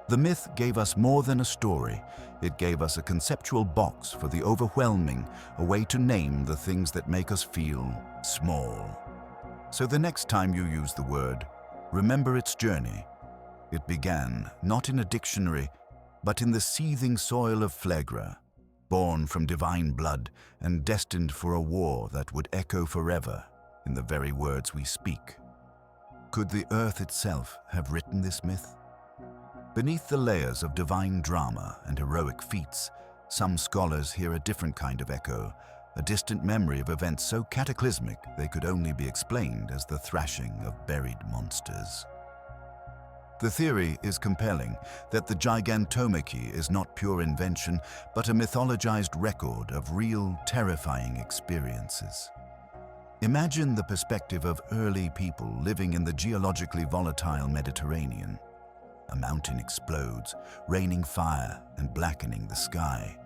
The myth gave us more than a story. It gave us a conceptual box for the overwhelming, a way to name the things that make us feel small. So the next time you use the word, remember its journey. It began not in a dictionary, but in the seething soil of Phlegra, born from divine blood and destined for a war that would echo forever in the very words we speak. Could the earth itself have written this myth? Beneath the layers of divine drama and heroic feats, some scholars hear a different kind of echo, a distant memory of events so cataclysmic they could only be explained as the thrashing of buried monsters. The theory is compelling that the Gigantomachy is not pure invention, but a mythologized record of real, terrifying experiences. Imagine the perspective of early people living in the geologically volatile Mediterranean. A mountain explodes, raining fire and blackening the sky.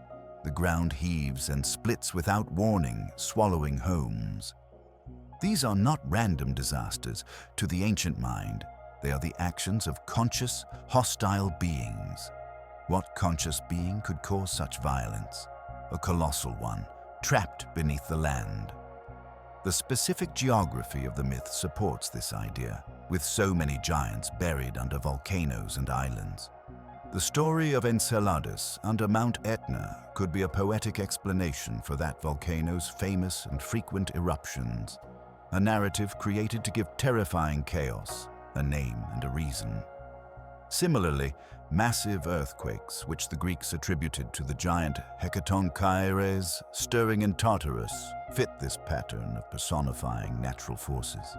The ground heaves and splits without warning, swallowing homes. These are not random disasters. To the ancient mind, they are the actions of conscious, hostile beings. What conscious being could cause such violence? A colossal one, trapped beneath the land. The specific geography of the myth supports this idea, with so many giants buried under volcanoes and islands. The story of Enceladus under Mount Etna could be a poetic explanation for that volcano's famous and frequent eruptions, a narrative created to give terrifying chaos a name and a reason. Similarly, massive earthquakes, which the Greeks attributed to the giant Hecatoncheires stirring in Tartarus, fit this pattern of personifying natural forces.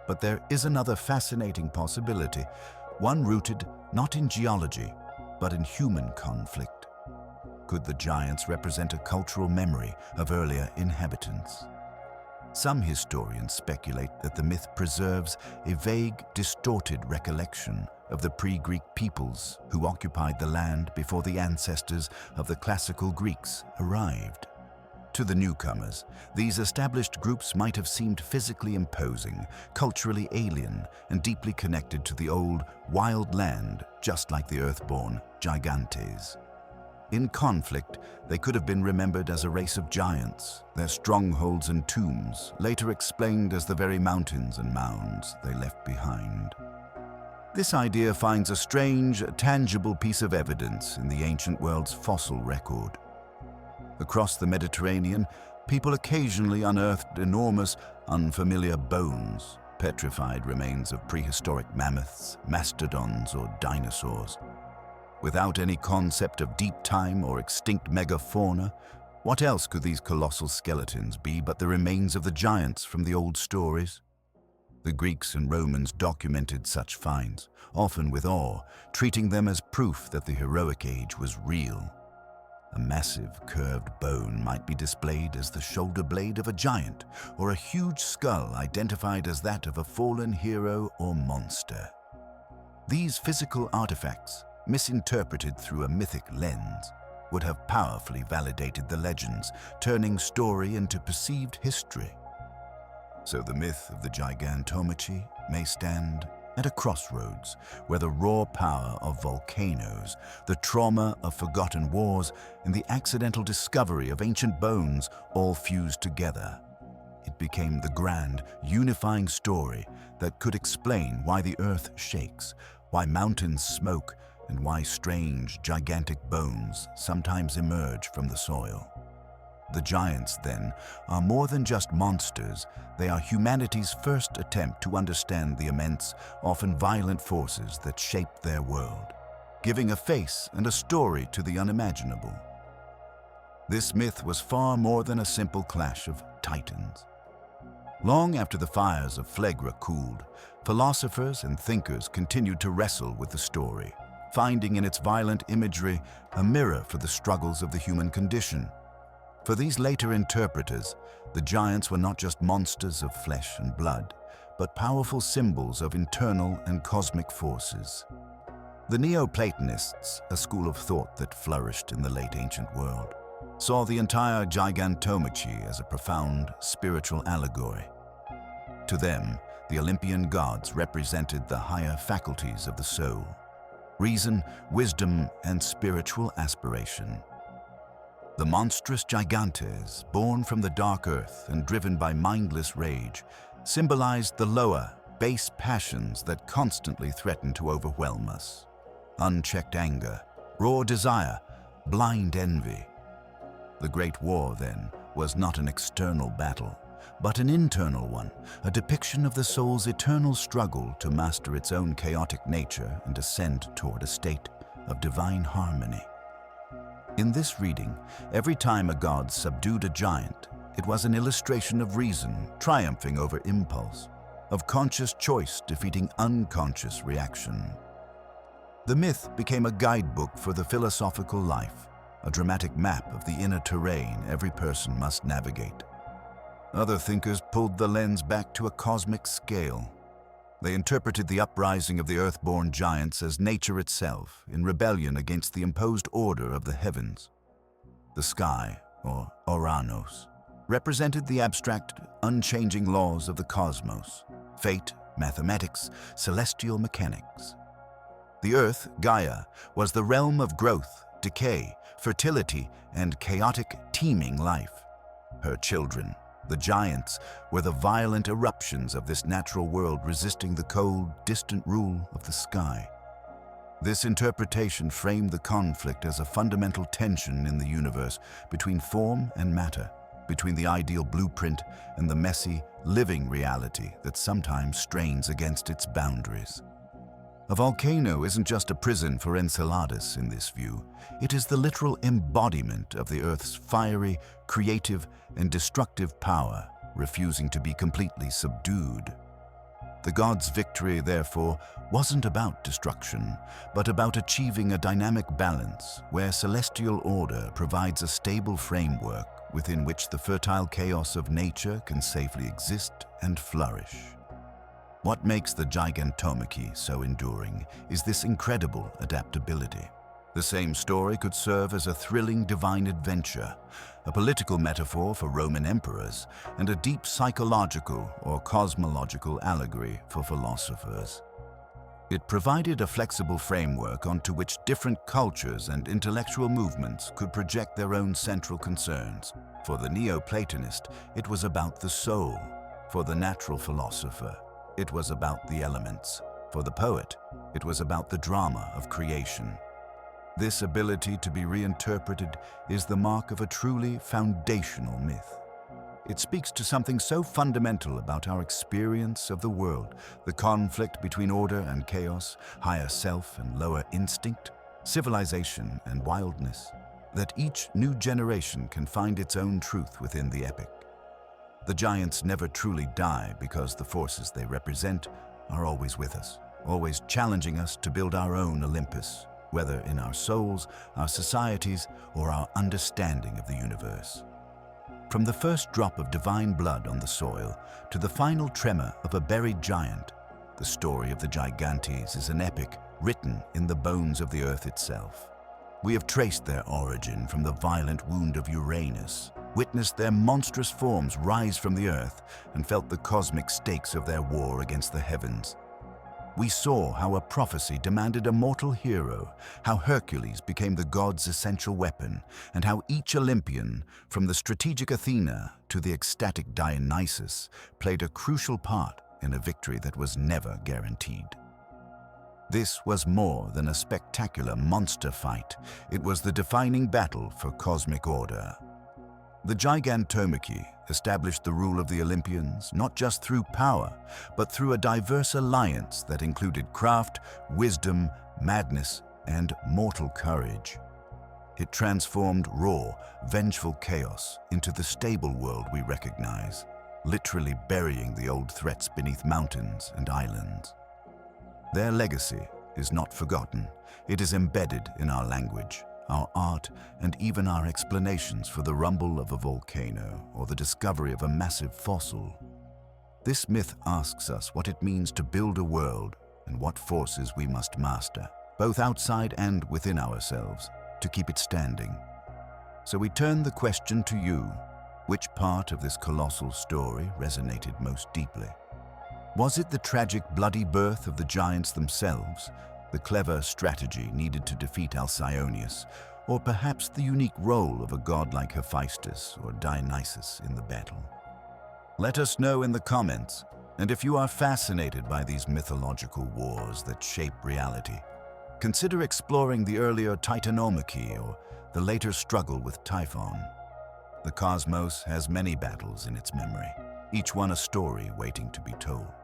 But there is another fascinating possibility, one rooted not in geology, but in human conflict. Could the giants represent a cultural memory of earlier inhabitants? Some historians speculate that the myth preserves a vague, distorted recollection of the pre-Greek peoples who occupied the land before the ancestors of the classical Greeks arrived. To the newcomers, these established groups might have seemed physically imposing, culturally alien, and deeply connected to the old, wild land, just like the earthborn Gigantes. In conflict, they could have been remembered as a race of giants, their strongholds and tombs later explained as the very mountains and mounds they left behind. This idea finds a strange, tangible piece of evidence in the ancient world's fossil record. Across the Mediterranean, people occasionally unearthed enormous, unfamiliar bones, petrified remains of prehistoric mammoths, mastodons, or dinosaurs. Without any concept of deep time or extinct megafauna, what else could these colossal skeletons be but the remains of the giants from the old stories? The Greeks and Romans documented such finds, often with awe, treating them as proof that the heroic age was real. A massive, curved bone might be displayed as the shoulder blade of a giant, or a huge skull identified as that of a fallen hero or monster. These physical artifacts, misinterpreted through a mythic lens, would have powerfully validated the legends, turning story into perceived history. So the myth of the Gigantomachy may stand at a crossroads where the raw power of volcanoes, the trauma of forgotten wars, and the accidental discovery of ancient bones all fused together. It became the grand, unifying story that could explain why the earth shakes, why mountains smoke, and why strange, gigantic bones sometimes emerge from the soil. The giants, then, are more than just monsters. They are humanity's first attempt to understand the immense, often violent forces that shape their world, giving a face and a story to the unimaginable. This myth was far more than a simple clash of titans. Long after the fires of Phlegra cooled, philosophers and thinkers continued to wrestle with the story, finding in its violent imagery a mirror for the struggles of the human condition. For these later interpreters, the giants were not just monsters of flesh and blood, but powerful symbols of internal and cosmic forces. The Neoplatonists, a school of thought that flourished in the late ancient world, saw the entire Gigantomachy as a profound spiritual allegory. To them, the Olympian gods represented the higher faculties of the soul: reason, wisdom, and spiritual aspiration. The monstrous Gigantes, born from the dark earth and driven by mindless rage, symbolized the lower, base passions that constantly threaten to overwhelm us. Unchecked anger, raw desire, blind envy. The Great War, then, was not an external battle, but an internal one, a depiction of the soul's eternal struggle to master its own chaotic nature and ascend toward a state of divine harmony. In this reading, every time a god subdued a giant, it was an illustration of reason triumphing over impulse, of conscious choice defeating unconscious reaction. The myth became a guidebook for the philosophical life, a dramatic map of the inner terrain every person must navigate. Other thinkers pulled the lens back to a cosmic scale. They interpreted the uprising of the earth-born giants as nature itself, in rebellion against the imposed order of the heavens. The sky, or Uranus, represented the abstract, unchanging laws of the cosmos, fate, mathematics, celestial mechanics. The earth, Gaia, was the realm of growth, decay, fertility, and chaotic, teeming life. Her children, the giants, were the violent eruptions of this natural world resisting the cold, distant rule of the sky. This interpretation framed the conflict as a fundamental tension in the universe between form and matter, between the ideal blueprint and the messy, living reality that sometimes strains against its boundaries. A volcano isn't just a prison for Enceladus in this view. It is the literal embodiment of the Earth's fiery, creative, and destructive power, refusing to be completely subdued. The god's victory, therefore, wasn't about destruction, but about achieving a dynamic balance where celestial order provides a stable framework within which the fertile chaos of nature can safely exist and flourish. What makes the Gigantomachy so enduring is this incredible adaptability. The same story could serve as a thrilling divine adventure, a political metaphor for Roman emperors, and a deep psychological or cosmological allegory for philosophers. It provided a flexible framework onto which different cultures and intellectual movements could project their own central concerns. For the Neoplatonist, it was about the soul. For the natural philosopher, it was about the elements. For the poet, it was about the drama of creation. This ability to be reinterpreted is the mark of a truly foundational myth. It speaks to something so fundamental about our experience of the world, the conflict between order and chaos, higher self and lower instinct, civilization and wildness, that each new generation can find its own truth within the epic. The giants never truly die because the forces they represent are always with us, always challenging us to build our own Olympus, whether in our souls, our societies, or our understanding of the universe. From the first drop of divine blood on the soil to the final tremor of a buried giant, the story of the Gigantes is an epic written in the bones of the earth itself. We have traced their origin from the violent wound of Uranus, witnessed their monstrous forms rise from the earth, and felt the cosmic stakes of their war against the heavens. We saw how a prophecy demanded a mortal hero, how Hercules became the god's essential weapon, and how each Olympian, from the strategic Athena to the ecstatic Dionysus, played a crucial part in a victory that was never guaranteed. This was more than a spectacular monster fight. It was the defining battle for cosmic order. The Gigantomachy established the rule of the Olympians not just through power, but through a diverse alliance that included craft, wisdom, madness, and mortal courage. It transformed raw, vengeful chaos into the stable world we recognize, literally burying the old threats beneath mountains and islands. Their legacy is not forgotten. It is embedded in our language, our art, and even our explanations for the rumble of a volcano or the discovery of a massive fossil. This myth asks us what it means to build a world and what forces we must master, both outside and within ourselves, to keep it standing. So we turn the question to you. Which part of this colossal story resonated most deeply? Was it the tragic, bloody birth of the giants themselves, the clever strategy needed to defeat Alcyoneus, or perhaps the unique role of a god like Hephaestus or Dionysus in the battle? Let us know in the comments, and if you are fascinated by these mythological wars that shape reality, consider exploring the earlier Titanomachy or the later struggle with Typhon. The cosmos has many battles in its memory, each one a story waiting to be told.